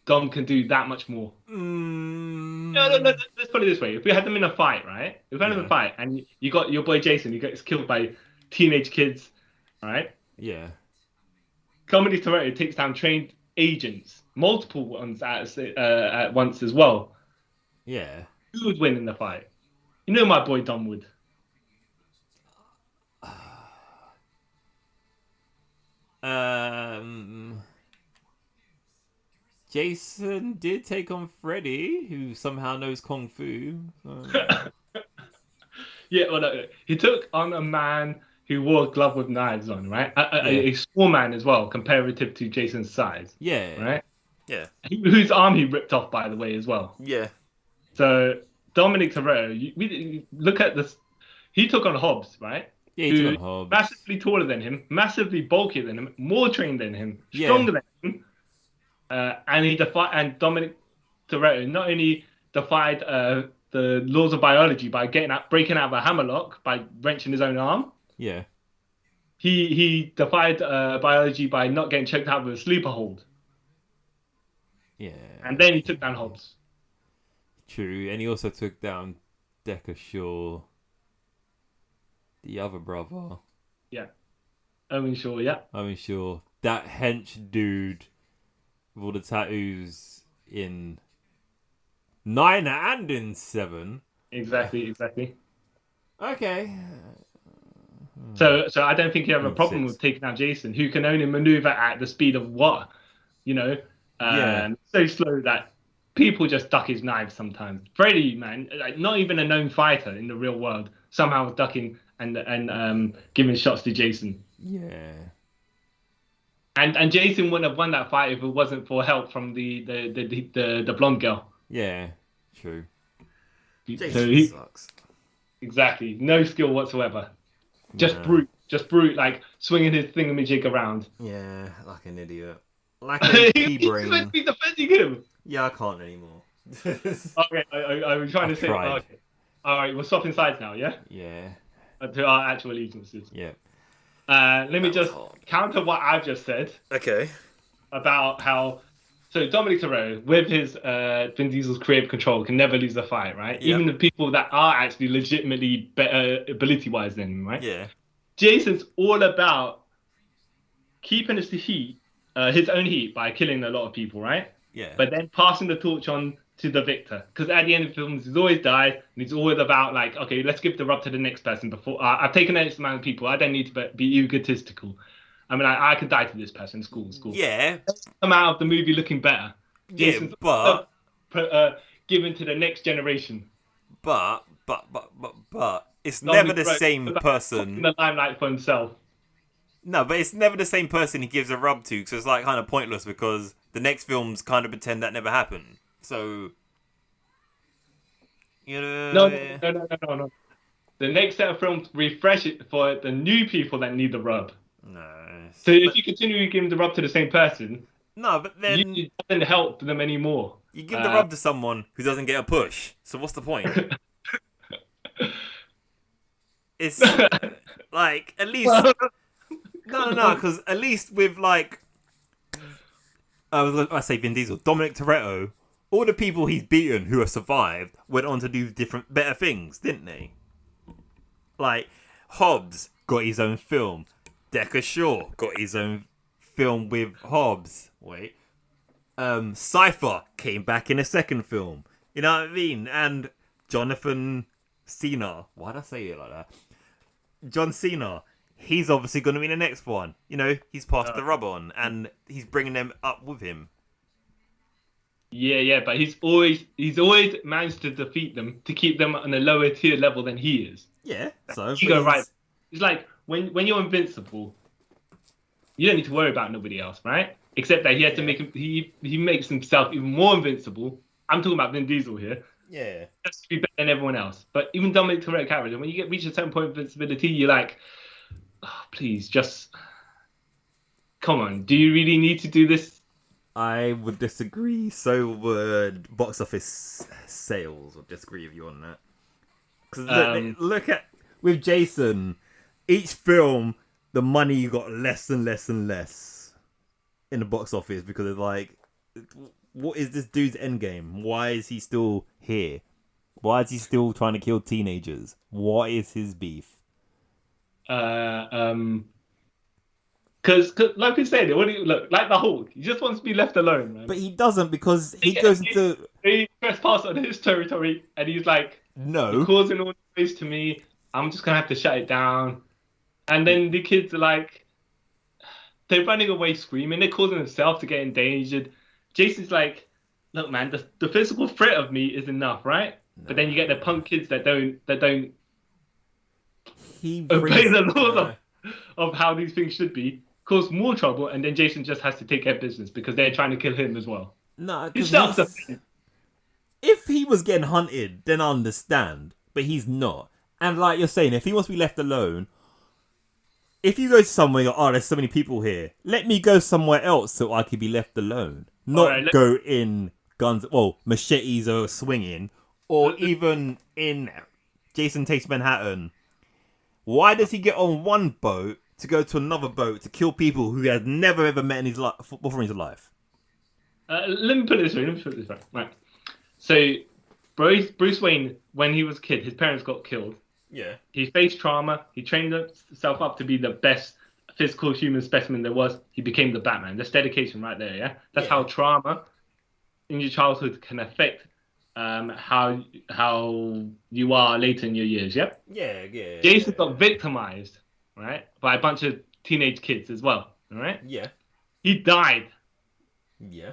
Dom can do that much more. No, let's put it this way. If we had them in a fight, right? If we had them in a fight, and you got your boy Jason, he gets killed by teenage kids, right? Yeah. Dom Toretto takes down trained agents, multiple ones at once as well. Yeah. Who would win in the fight? My boy Dom would. Jason did take on Freddy, who somehow knows Kung Fu. Yeah, he took on a man who wore a glove with knives on, right? A small man as well, comparative to Jason's size. Yeah. Right? Yeah. Whose arm he ripped off, by the way, as well. Yeah. So, Dominic Toretto, we look at this. He took on Hobbs, right? Yeah, he took on Hobbs. Massively taller than him, massively bulkier than him, more trained than him, stronger than him. And Dominic Toretto not only defied the laws of biology by breaking out of a hammerlock by wrenching his own arm. Yeah. He defied biology by not getting choked out with a sleeper hold. Yeah. And then he took down Hobbs. True, and he also took down Decker Shaw, the other brother. Yeah. Owen Shaw, yeah. Owen Shaw. That hench dude with all the tattoos in 9 and in 7. Exactly. Okay. So I don't think you have a problem with taking out Jason, who can only maneuver at the speed of what? So slow that people just duck his knives sometimes. Freddy, man, like not even a known fighter in the real world, somehow was ducking and giving shots to Jason. Yeah. And Jason wouldn't have won that fight if it wasn't for help from the blonde girl. Yeah. True. Jason sucks. Exactly, no skill whatsoever. Just Nah. brute, like swinging his thingamajig around. Yeah, like an idiot. Like a pea He's brain. supposed to be defending him. Yeah, I can't anymore. Okay, I was trying to say. tried. Okay. All right, we're swapping sides now, yeah? Yeah. To our actual allegiances. Yeah. Let me That was just hard. counter what I've just said Okay. about how. So Dominic Toretto, with his Vin Diesel's creative control, can never lose a fight, right? Yeah. Even the people that are actually legitimately better ability-wise than him, right? Yeah. Jason's all about keeping his heat, his own heat, by killing a lot of people, right? Yeah. But then passing the torch on to the victor, because at the end of the films, he's always died, and he's always about like, okay, let's give the rub to the next person before I've taken X amount of people. I don't need to be egotistical. I mean, I could die to this person. School. Yeah. Come out of the movie looking better. Yeah, Jason's but given to the next generation. but it's Dominic never the Toretto same about person. taking the limelight for himself. No, but it's never the same person he gives a rub to, so it's like kind of pointless because the next films kind of pretend that never happened. So, you know. No. The next set of films refresh it for the new people that need the rub. No. So if you continue giving the rub to the same person, No, but then it doesn't help them anymore. you give the rub to someone who doesn't get a push. So what's the point? It's like at least no, because at least with like I say Vin Diesel, Dominic Toretto, all the people he's beaten who have survived went on to do better things, didn't they? Like Hobbs got his own film. Decker Shaw got his own film with Hobbs. Wait. Cypher came back in a second film. You know what I mean? And Jonathan Cena. Why'd I say it like that? John Cena. He's obviously going to be in the next one. You know, he's passed the rub on and he's bringing them up with him. Yeah, but he's always managed to defeat them to keep them on a lower tier level than he is. Yeah. So You go right. It's like when you're invincible, you don't need to worry about nobody else, right? Except that he had to make him, he makes himself even more invincible. I'm talking about Vin Diesel here. Yeah. Just to be better than everyone else. But even Dominic Toretto character, when you reach a certain point of invincibility, you're like, oh, please, just come on. Do you really need to do this? I would disagree. So would box office sales. Would disagree with you on that. Because look at with Jason, each film the money got less and less and less in the box office because it's like, what is this dude's end game? Why is he still here? Why is he still trying to kill teenagers? What is his beef? Because like we said, look like the Hulk. He just wants to be left alone, man. But he doesn't because he goes into he trespass on his territory, and he's like, no. "You're causing all this to me. I'm just gonna have to shut it down." And then the kids are like, they're running away screaming. They're causing themselves to get endangered. Jason's like, "Look, man, the physical threat of me is enough, right?" No. But then you get the punk kids that don't obey the laws of how these things should be, cause more trouble, and then Jason just has to take care of business because they're trying to kill him as well. No, if he was getting hunted, then I understand, but he's not. And like you're saying, if he wants to be left alone, if you go somewhere, oh, there's so many people here, let me go somewhere else so I could be left alone. Not go in guns, machetes are swinging, or even in Jason Takes Manhattan. Why does he get on one boat to go to another boat to kill people who he has never ever met in his life before in his life? Let me put it this way. Right. So, Bruce Wayne, when he was a kid, his parents got killed. Yeah. He faced trauma. He trained himself up to be the best physical human specimen there was. He became the Batman. That's dedication right there, yeah? That's how trauma in your childhood can affect how you are later in your years, yeah? Yeah. Jason got victimized, right, by a bunch of teenage kids as well, all right? Yeah. He died. Yeah.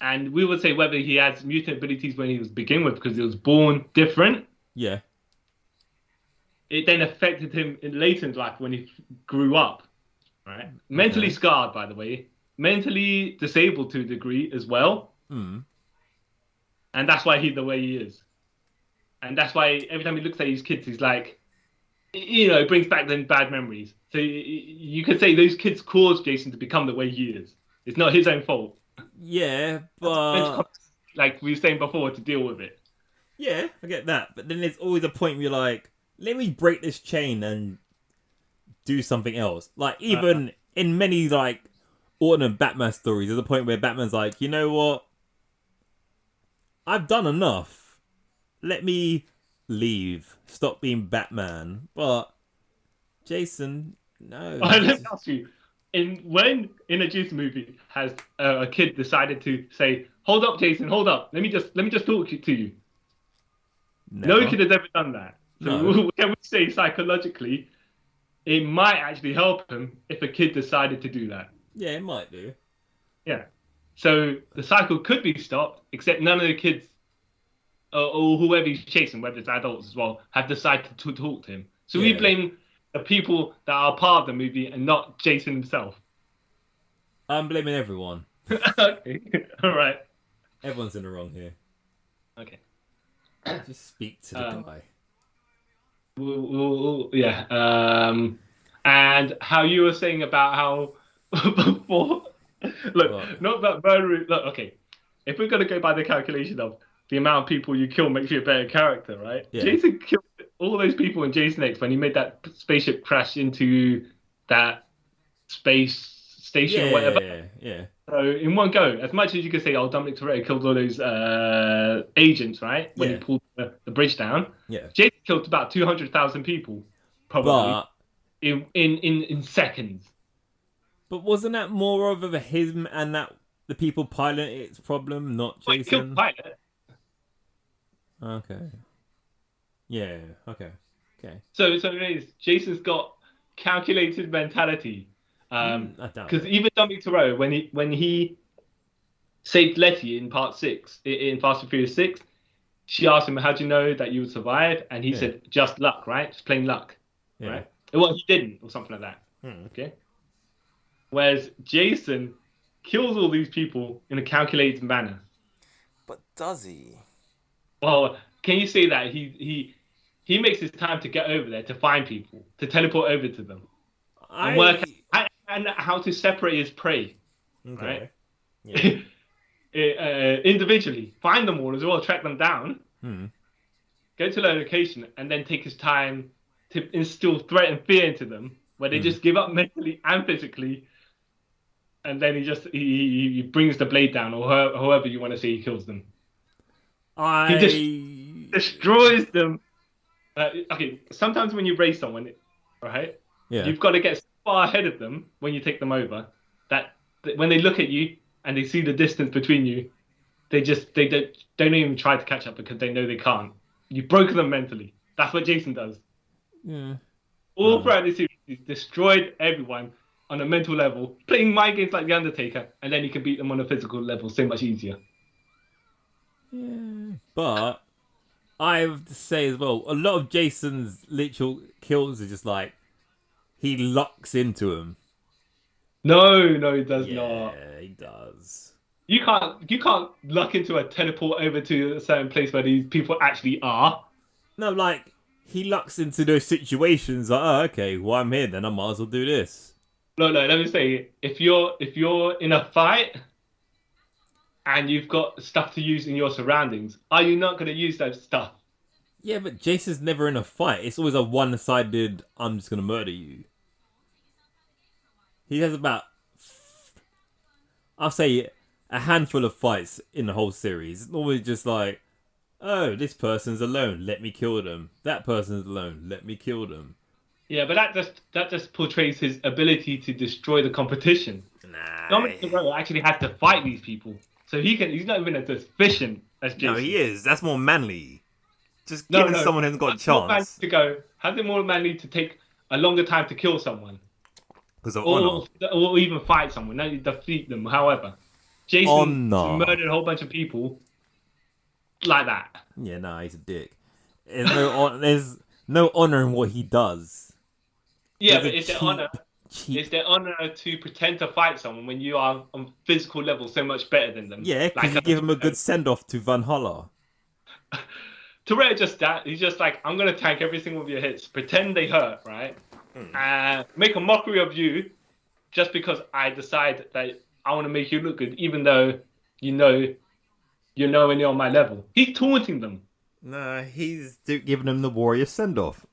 and we would say whether he has mutant abilities when he was begin with because he was born different. Yeah. It then affected him in later life when he grew up, right? Mentally scarred, by the way, mentally disabled to a degree as well, and that's why he's the way he is, and that's why every time he looks at his kids, he's like, it brings back them bad memories. So you could say those kids caused Jason to become the way he is. It's not his own fault. Yeah, but like we were saying before, to deal with it. Yeah, I get that. But then there's always a point where you're like, let me break this chain and do something else. Like, even in many, like, alternate Batman stories, there's a point where Batman's like, you know what? I've done enough. Let me leave. Stop being Batman. But Jason, no. Let me ask you. When in a Jason movie has a kid decided to say, hold up, Jason, hold up. Let me just talk to you. Never. No kid has ever done that. So No. can we say psychologically, it might actually help him if a kid decided to do that? Yeah, it might do. Yeah. So the cycle could be stopped, except none of the kids, or whoever he's chasing, whether it's adults as well, have decided to talk to him. So we blame the people that are part of the movie and not Jason himself. I'm blaming everyone. Okay. All right. Everyone's in the wrong here. Okay. Just speak to the guy. And how you were saying about how before, look, not about murder. Look, okay, if we're gonna go by the calculation of the amount of people you kill makes you a better character, right? Yeah. Jason killed all those people in Jason X when he made that spaceship crash into that space station or whatever. Yeah. So in one go, as much as you could say, oh, Dominic Toretto killed all those agents, right? When he pulled the bridge down. Yeah. Jason killed about 200,000 people, probably, in seconds. But wasn't that more of a him and that the people piloting it's problem, not Well, he killed Jason? the pilot. Okay. Yeah. Okay. So it is. Jason's got calculated mentality. I doubt Because it. even Dominic Toretto, when he saved Letty in Part 6, in Fast and Furious 6, she asked him, "How do you know that you would survive?" And he said, "Just luck, right? Just plain luck, right?" Well, he didn't, or something like that. Okay. Whereas Jason kills all these people in a calculated manner. But does he? Well, can you say that he makes his time to get over there to find people, to teleport over to them, and work out and how to separate his prey, right? Yeah. Individually, find them all as well, track them down, go to their location, and then take his time to instill threat and fear into them, where they just give up mentally and physically, and then he brings the blade down, or however you want to say he kills them. He just destroys them. Okay, sometimes when you race someone, right, you've got to get so far ahead of them when you take them over that when they look at you and they see the distance between you, they don't even try to catch up because they know they can't. You've broken them mentally. That's what Jason does. Yeah. All throughout the series, he's destroyed everyone on a mental level, playing mind games like The Undertaker, and then he can beat them on a physical level so much easier. Yeah. But I have to say as well, a lot of Jason's literal kills are just like he locks into him. No, he does not. Yeah, he does. You can't luck into a teleport over to a certain place where these people actually are. No, like he lucks into those situations. Like, oh, okay, well I'm here, then I might as well do this. No. Let me say, if you're in a fight and you've got stuff to use in your surroundings, are you not going to use that stuff? Yeah, but Jason's never in a fight. It's always a one-sided, I'm just going to murder you. He has about, I'll say, a handful of fights in the whole series. It's always just like, oh, this person's alone, let me kill them. That person's alone, let me kill them. Yeah, but that just portrays his ability to destroy the competition. Nah. Dominic Toretto actually has to fight these people, so he's not even as efficient as Jason. No, he is. That's more manly. Just giving someone who's got a chance. Has it more manly to take a longer time to kill someone? Because of honor. Or even fight someone, not defeat them, however. Jason honor. murdered a whole bunch of people like that. Yeah, nah, he's a dick. There's no honor in what he does. Yeah, There's but a it's their honor. cheap. It's their honor to pretend to fight someone when you are on physical level so much better than them. Yeah, because you give him a good send off to Valhalla. Toretto just that. He's just like, I'm gonna tank every single of your hits, pretend they hurt, right? Make a mockery of you, just because I decide that I want to make you look good, even though you're nowhere near on my level. He's taunting them. Nah, he's giving them the warrior send off.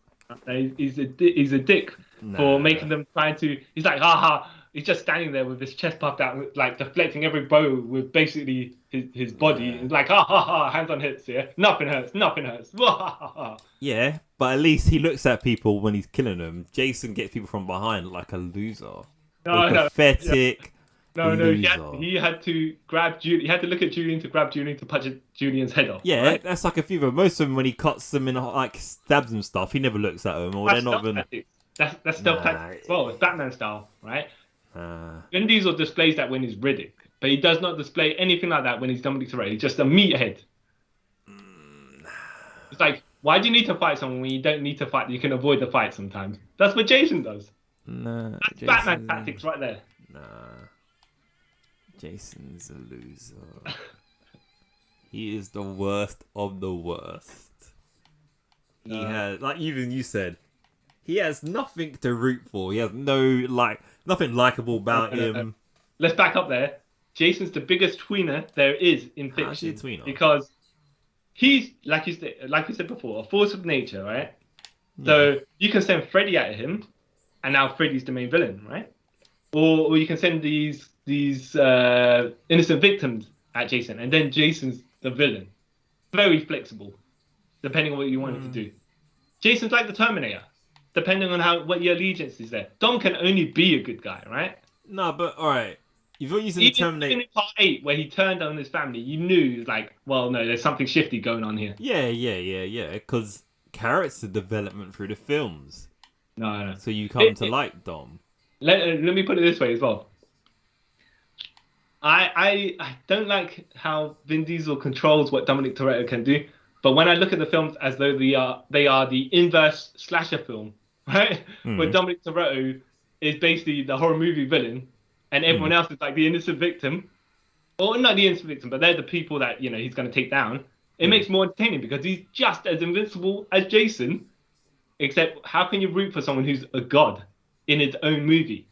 He's a dick for making them trying to. He's like, haha. He's just standing there with his chest puffed out, like deflecting every blow with basically his body. He's like, ha ha ha, hands on hips, yeah. Nothing hurts. Yeah, but at least he looks at people when he's killing them. Jason gets people from behind like a loser. Pathetic. No, loser. he had to grab Julian. He had to look at Julian to grab Julian to punch Julian's head off. Yeah, right? that's like a few of them. Most of them, when he cuts them in, like stabs them stuff, he never looks at them, or That's they're not even. That's stealth tactics as well. It's Batman style, right? Vin Diesel displays that when he's Riddick, but he does not display anything like that when he's Dominic Toretto. He's just a meathead. It's like, why do you need to fight someone when you don't need to fight? You can avoid the fight sometimes. That's what Jason does. Nah, That's Batman tactics right there. Nah, Jason's a loser. He is the worst of the worst. He has, like even you said, he has nothing to root for. He has nothing likable about him. Let's back up there. Jason's the biggest tweener there is in fiction. How's he a tweener? Because he's, like you said before, a force of nature, right? Yeah. So you can send Freddy at him, and now Freddy's the main villain, right? Or you can send these innocent victims at Jason, and then Jason's the villain. Very flexible, depending on what you want him to do. Jason's like the Terminator, depending on what your allegiance is there. Dom can only be a good guy, right? No, but alright. You've got using the Terminator. Even in part 8, where he turned on his family, you knew, like, well, no, there's something shifty going on here. Yeah. Because character development through the films. No. So you come to like Dom. Let me put it this way as well. I don't like how Vin Diesel controls what Dominic Toretto can do, but when I look at the films as though they are the inverse slasher film, right? Where Dominic Toretto is basically the horror movie villain, and everyone else is like the innocent victim, or not the innocent victim, but they're the people that he's going to take down. It makes more entertaining because he's just as invincible as Jason, except how can you root for someone who's a god in his own movie?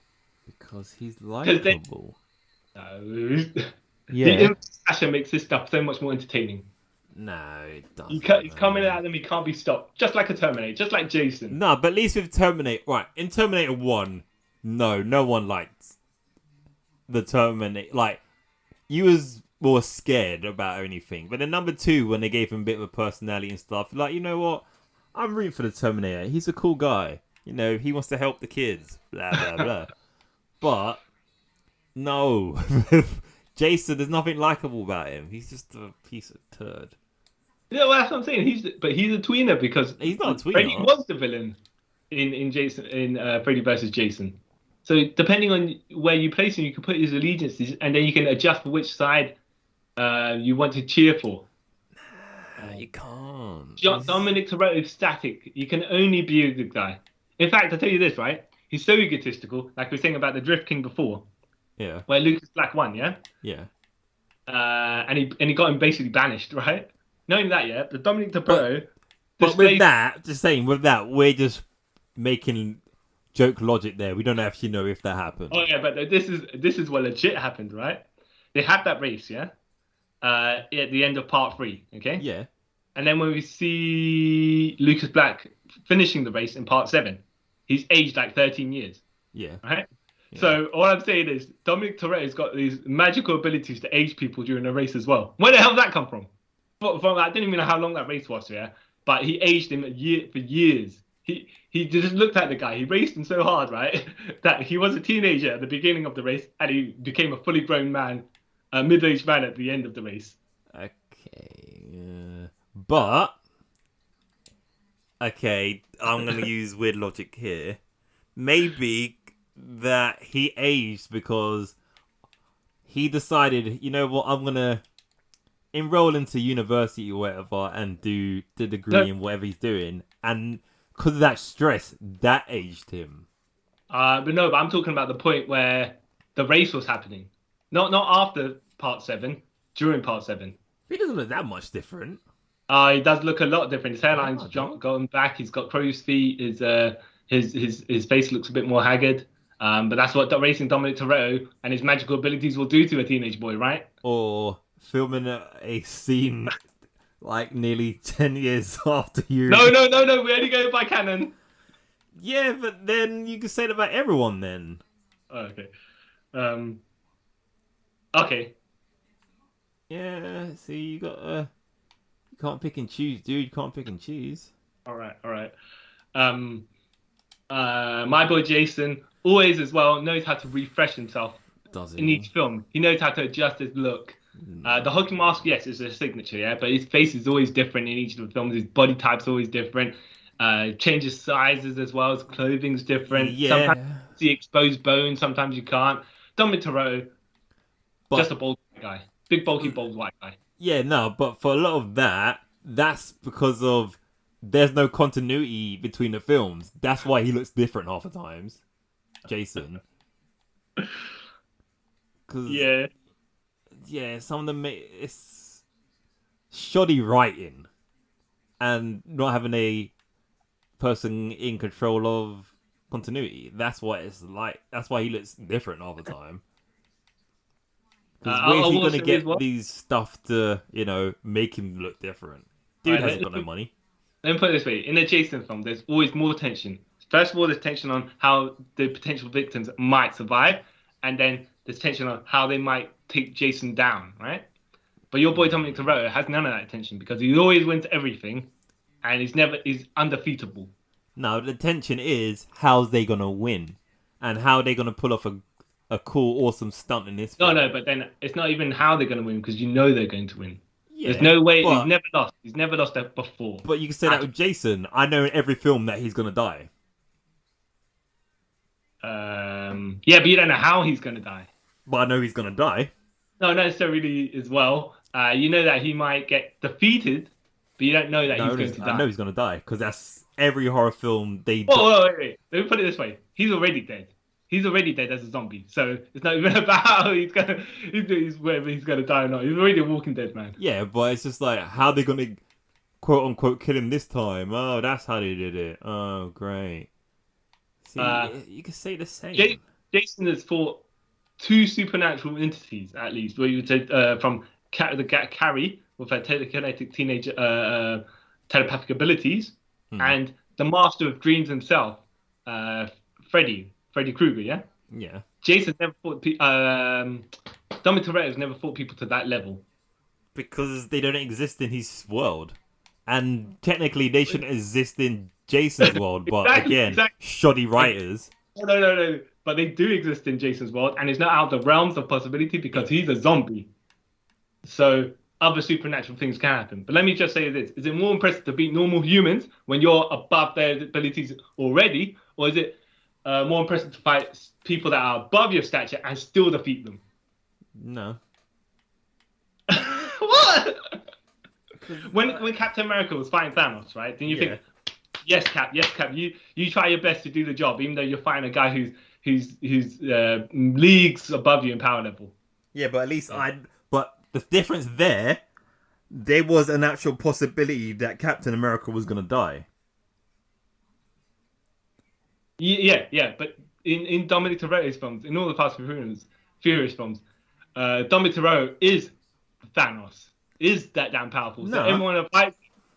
Because he's likable. No. Yeah. The slasher makes this stuff so much more entertaining. No, it doesn't. He's coming at them, he can't be stopped. Just like a Terminator, just like Jason. No, but at least with Terminator, right, in Terminator 1, no one liked the Terminator. Like, you was more scared about anything. But then number 2, when they gave him a bit of a personality and stuff, like, you know what? I'm rooting for the Terminator. He's a cool guy. He wants to help the kids. Blah, blah, blah. But, no. Jason, there's nothing likable about him. He's just a piece of turd. Yeah, well, that's what I'm saying. He's a tweener because he's not a tweener. Freddy was the villain in Freddy versus Jason. So depending on where you place him, you can put his allegiances, and then you can adjust for which side you want to cheer for. You can't. Dominic Toretto is static. You can only be a good guy. In fact, I'll tell you this, right? He's so egotistical, like we were saying about the Drift King before. Yeah. Where Lucas Black won, yeah? Yeah. And he got him basically banished, right? Knowing that, yeah, the Dominic Toretto... But with that, we're just making joke logic there. We don't actually know if that happened. Oh, yeah, but this is what legit happened, right? They had that race, yeah? At the end of part 3, okay? Yeah. And then when we see Lucas Black finishing the race in part 7, he's aged like 13 years. Yeah. Right? Yeah. So all I'm saying is Dominic Toretto's got these magical abilities to age people during a race as well. Where the hell did that come from? I didn't even know how long that race was, yeah? But he aged him for years. He just looked at the guy. He raced him so hard, right? That he was a teenager at the beginning of the race and he became a fully grown man, a middle-aged man at the end of the race. Okay. But... Okay, I'm going to use weird logic here. Maybe that he aged because he decided, you know what, I'm gonna enroll into university or whatever and do the degree in whatever he's doing, and because of that stress, that aged him. But I'm talking about the point where the race was happening, not after part 7, during part 7. He doesn't look that much different. He does look a lot different. His hairline's gone back. He's got crow's feet. His face looks a bit more haggard. But that's what racing Dominic Toretto and his magical abilities will do to a teenage boy, right? Or filming a scene like nearly 10 years after you. No. We only go by canon. Yeah, but then you can say that about everyone then. Oh, okay. Okay. Yeah, see, you can't pick and choose, dude. You can't pick and choose. All right. My boy Jason always as well knows how to refresh himself. Does he? In each film, he knows how to adjust his look. The hockey mask, yes, is a signature, yeah, but his face is always different in each of the films. His body type's always different. Changes sizes as well. His clothing's different. Yeah. Sometimes you see exposed bones, sometimes you can't. Dominic Toretto, just a bald guy. Big, bulky, bald white guy. Yeah, no, but for a lot of that's because of there's no continuity between the films. That's why he looks different half the times. Jason. Yeah. Yeah, some of them, it's shoddy writing and not having a person in control of continuity. That's what it's like. That's why he looks different all the time. Because where's he going to get these stuff to, make him look different? Dude hasn't got no money. Let me put it this way. In a Jason film, there's always more tension. First of all, there's tension on how the potential victims might survive. And then there's tension on how they might take Jason down, right? But your boy Dominic Toretto has none of that tension because he always wins everything. And he's undefeatable. No, the tension is how's they going to win. And how they're going to pull off a cool, awesome stunt in this film. No, but then it's not even how they're going to win because you know they're going to win. Yeah, there's no way. He's never lost. He's never lost that before. But you can say that with Jason. I know in every film that he's going to die. Yeah, but you don't know how he's going to die. But I know he's going to die. No, not necessarily as well. You know that he might get defeated, but you don't know that he's going to die. I know he's going to die because that's every horror film they do. Wait. Let me put it this way. He's already dead. He's already dead as a zombie, so it's not even about how whether he's gonna die or not. He's already a Walking Dead man. Yeah, but it's just like how they're gonna quote unquote kill him this time. Oh, that's how they did it. Oh, great. See, you can say the same. Jason has fought 2 supernatural entities at least. Where you would say from Carrie with her telekinetic teenage telepathic abilities, and the Master of Dreams himself, Freddy Krueger, yeah? Yeah. Jason's never fought Dominic Toretto's never fought people to that level. Because they don't exist in his world. And technically they shouldn't exist in Jason's world, but exactly. Shoddy writers. No. But they do exist in Jason's world, and it's not out of the realms of possibility because he's a zombie. So other supernatural things can happen. But let me just say this. Is it more impressive to beat normal humans when you're above their abilities already? Or is it more impressive to fight people that are above your stature and still defeat them? No. What? When Captain America was fighting Thanos, right? Then you think, yes, Cap, you try your best to do the job, even though you're fighting a guy who's leagues above you in power level. Yeah, but at least But the difference there was an actual possibility that Captain America was gonna die. Yeah, but in Dominic Toretto's films, in all the Fast and Furious films, Dominic Toretto is Thanos, is that damn powerful. No. So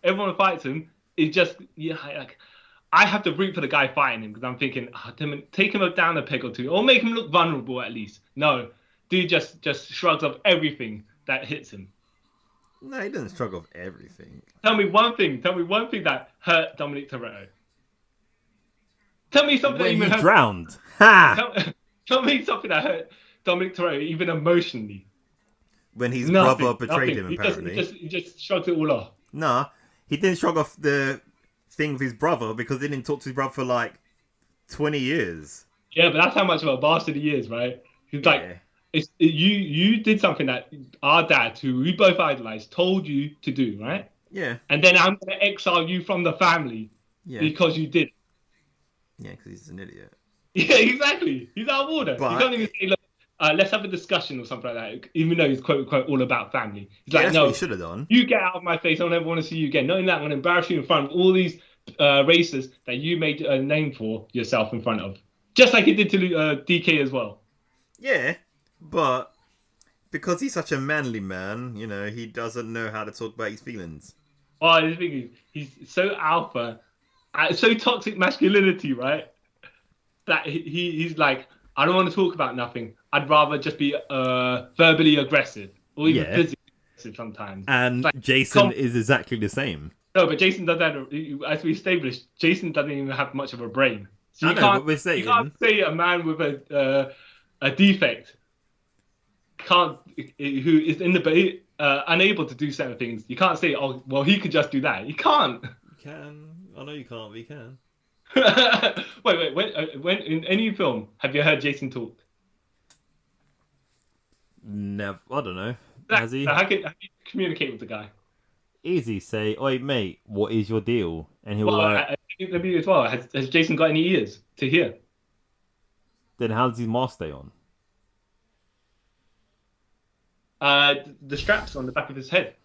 everyone who fights him is just I have to root for the guy fighting him because I'm thinking, take him down a peg or two, or make him look vulnerable at least. No, dude just shrugs off everything that hits him. No, he doesn't shrug off everything. Tell me one thing that hurt Dominic Toretto. Tell me something when that even drowned. Ha! Tell me something that hurt Dominic Toretto even emotionally. When his brother betrayed him, apparently. He just shrugged it all off. Nah, he didn't shrug off the thing with his brother because he didn't talk to his brother for 20 years. Yeah, but that's how much of a bastard he is, right? He's You did something that our dad, who we both idolized, told you to do, right? Yeah. And then I'm going to exile you from the family because you did. Yeah, because he's an idiot. Yeah, exactly. He's out of order. But He can't even say, look, let's have a discussion or something like that, even though he's quote unquote all about family. He's like, that's no, what he should have done. you get out of my face. I don't ever want to see you again. Knowing that, I'm going to embarrass you in front of all these racers that you made a name for yourself in front of. Just like he did to DK as well. Yeah, but because he's such a manly man, you know, he doesn't know how to talk about his feelings. Oh, the thing is, he's so alpha, so toxic masculinity, right? That he's like, I don't want to talk about nothing. I'd rather just be verbally aggressive or even physically aggressive sometimes. And like, Jason is exactly the same. No, but Jason doesn't. As we established, Jason doesn't even have much of a brain. So you can't say a man with a defect who is in the unable to do certain things. You can't say, oh, well, he could just do that. You can't. You can. I know you can't, but you can. wait. When in any film have you heard Jason talk? Never. I don't know. Has he? How can you communicate with the guy? Easy. Say, oi, mate, what is your deal? And he'll let me as well. Has Jason got any ears to hear? Then how does his mask stay on? The straps on the back of his head.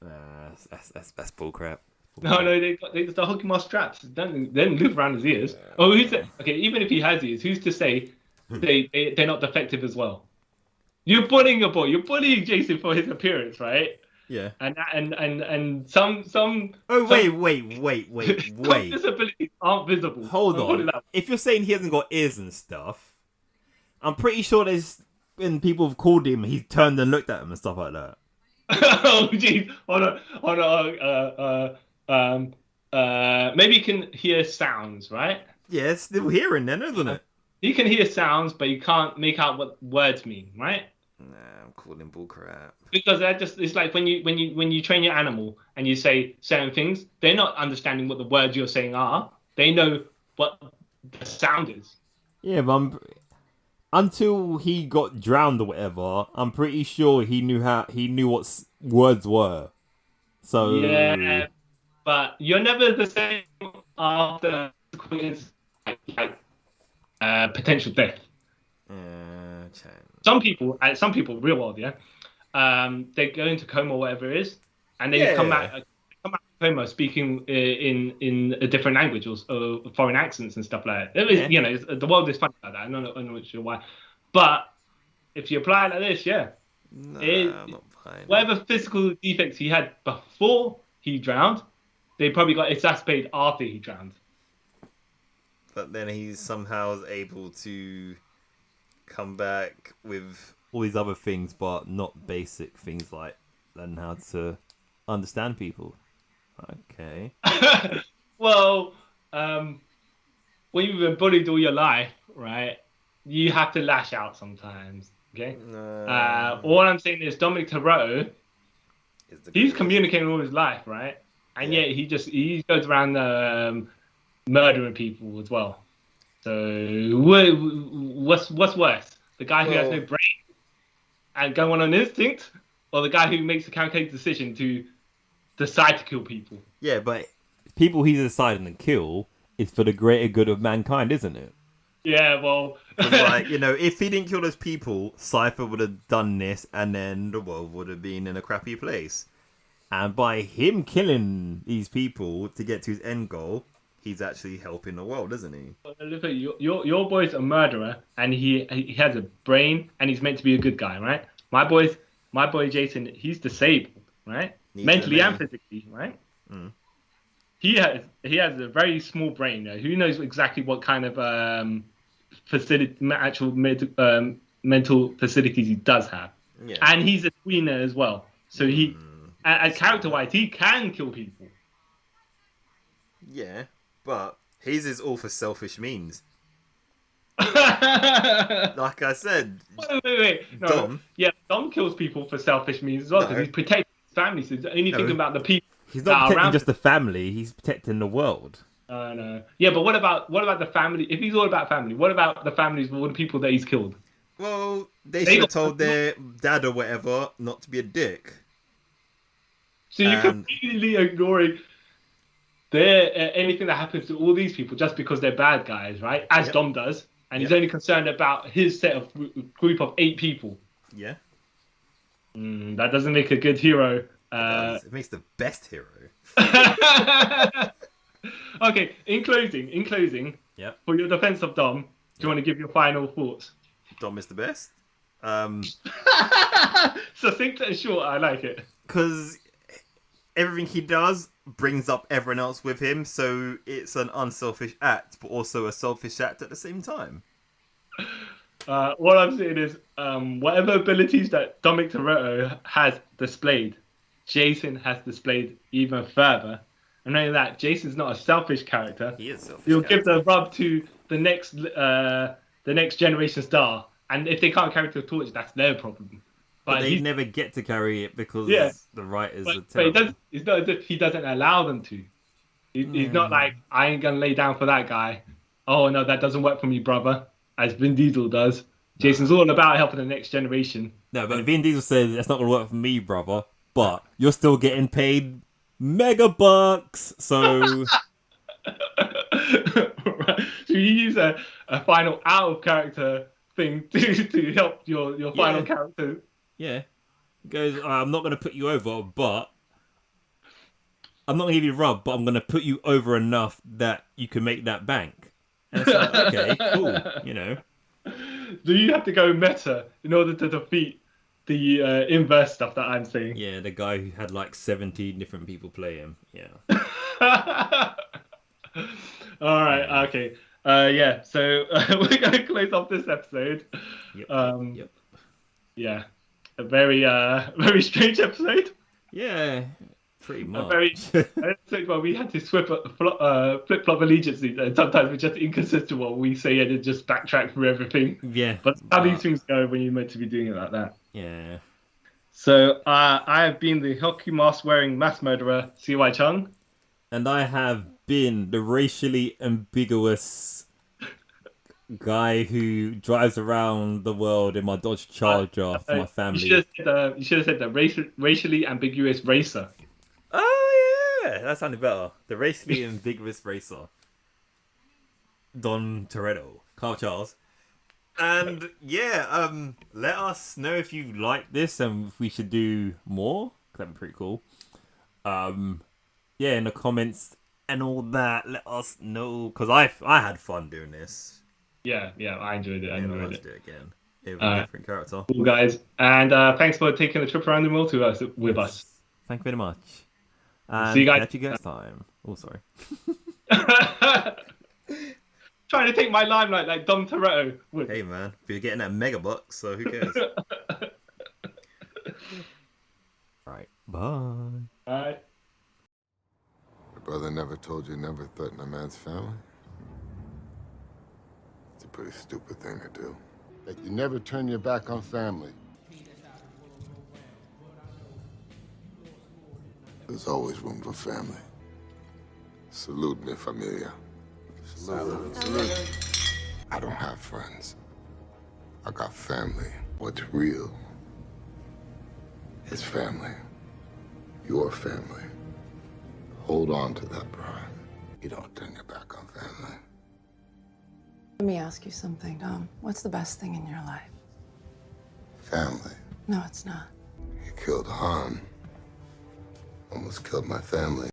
That's bullcrap. No, they the hockey mask straps. They don't loop around his ears. Oh, okay? Even if he has ears, who's to say they're not defective as well? You're bullying a boy. You're bullying Jason for his appearance, right? Yeah. And some. Oh wait. Some disabilities aren't visible. Hold on. If you're saying he hasn't got ears and stuff, I'm pretty sure there's when people have called him, he's turned and looked at him and stuff like that. Oh jeez. Hold on. Maybe you can hear sounds, right? Yeah, it's still hearing then, isn't it? You can hear sounds, but you can't make out what words mean, right? Nah, I'm calling bullcrap. Because it's like when you train your animal and you say certain things, they're not understanding what the words you're saying are. They know what the sound is. Yeah, but until he got drowned or whatever, I'm pretty sure he knew what words were. So yeah, but you're never the same after potential death. Some people, real world, they go into coma or whatever it is, and they come out of coma speaking in a different language or foreign accents and stuff like that. You know, the world is funny like that. I'm not sure why, but if you apply it like this, I'm not fine. Whatever physical defects he had before he drowned, they probably got exacerbated after he drowned. But then he somehow is able to come back with all these other things, but not basic things like learning how to understand people. Okay. Well, when you've been bullied all your life, right, you have to lash out sometimes, okay? All I'm saying is Dominic Toretto, he's communicating all his life, right? And yet he goes around murdering people as well. So what's worse? The guy who has no brain and going on instinct, or the guy who makes a calculated decision to decide to kill people? Yeah, but people he's deciding to kill is for the greater good of mankind, isn't it? Yeah, well... like, you know, if he didn't kill those people, Cypher would have done this, and then the world would have been in a crappy place. And by him killing these people to get to his end goal, he's actually helping the world, isn't he? Look at your boy's a murderer, and he has a brain, and he's meant to be a good guy, right? My boy Jason, he's disabled, right? Mentally and physically, right? Mm. He has a very small brain. Who knows exactly what kind of mental facilities he does have? Yeah. And he's a tweener as well, so he. And character-wise, he can kill people. Yeah, but his is all for selfish means. Like I said. Wait. No, Dom kills people for selfish means as well, because he's protecting his family, so he's only thinking about the people. He's not protecting just the family, he's protecting the world. No. Yeah, but what about the family? If he's all about family, what about the families of all the people that he's killed? Well, they should have told their dad or whatever not to be a dick. So you're completely ignoring anything that happens to all these people just because they're bad guys, right? As Dom does. And he's only concerned about his set of group of 8 people. Yeah. That doesn't make a good hero. It makes the best hero. Okay, in closing, for your defense of Dom, do you want to give your final thoughts? Dom is the best. Succinct and short, I like it. Because everything he does brings up everyone else with him, so it's an unselfish act, but also a selfish act at the same time. What I'm saying is, whatever abilities that Dom Toretto has displayed, Jason has displayed even further. And not only that, Jason's not a selfish character. He is selfish. He'll give the rub to the next generation star, and if they can't carry the torch, that's their problem. But they never get to carry it because the writers are terrible. But it's not as if he doesn't allow them to. He's not like, I ain't gonna lay down for that guy. Oh no, that doesn't work for me, brother. As Vin Diesel does. Jason's all about helping the next generation. No, but Vin Diesel says it's not gonna work for me, brother. But you're still getting paid mega bucks, so. Right. So you use a final out of character thing to help your final character. Yeah. He goes, I'm not going to put you over, but I'm not going to give you a rub, but I'm going to put you over enough that you can make that bank. And it's like, okay, cool, you know. Do you have to go meta in order to defeat the inverse stuff that I'm saying? Yeah, the guy who had like 17 different people play him. Yeah. All right, okay. So we're going to close off this episode. Yep. Yeah. A very strange episode. Yeah, pretty much. Well, we had to flip-flop allegiances, and sometimes we're just inconsistent what we say and then just backtrack through everything. Yeah. But how these things go when you're meant to be doing it like that. Yeah. So I have been the hockey mask wearing mass murderer, CY Chung. And I have been the racially ambiguous guy who drives around the world in my Dodge Charger for my family. You should have said the racially ambiguous racer. Oh yeah, that sounded better. The racially ambiguous racer. Dom Toretto, Carl Charles. And let us know if you like this and if we should do more. That'd be pretty cool. In the comments and all that, let us know, because I had fun doing this. Yeah, I enjoyed it. I enjoyed it. Do it again. It was a different character. Cool, guys. And thanks for taking the trip around the multiverse with us. Thank you very much. And see you guys catch you next time. Oh, sorry. Trying to take my limelight like Dom Toretto would. Hey, man. But you're getting that mega bucks, so who cares? Right. Bye. Bye. Your brother never told you never threaten a man's family? It's a pretty stupid thing to do. That you never turn your back on family. There's always room for family. Salute mi familia. Salute. I don't have friends. I got family. What's real is family. Your family. Hold on to that, Brian. You don't turn your back on family. Let me ask you something, Dom. What's the best thing in your life? Family. No, it's not. You killed Han. Almost killed my family.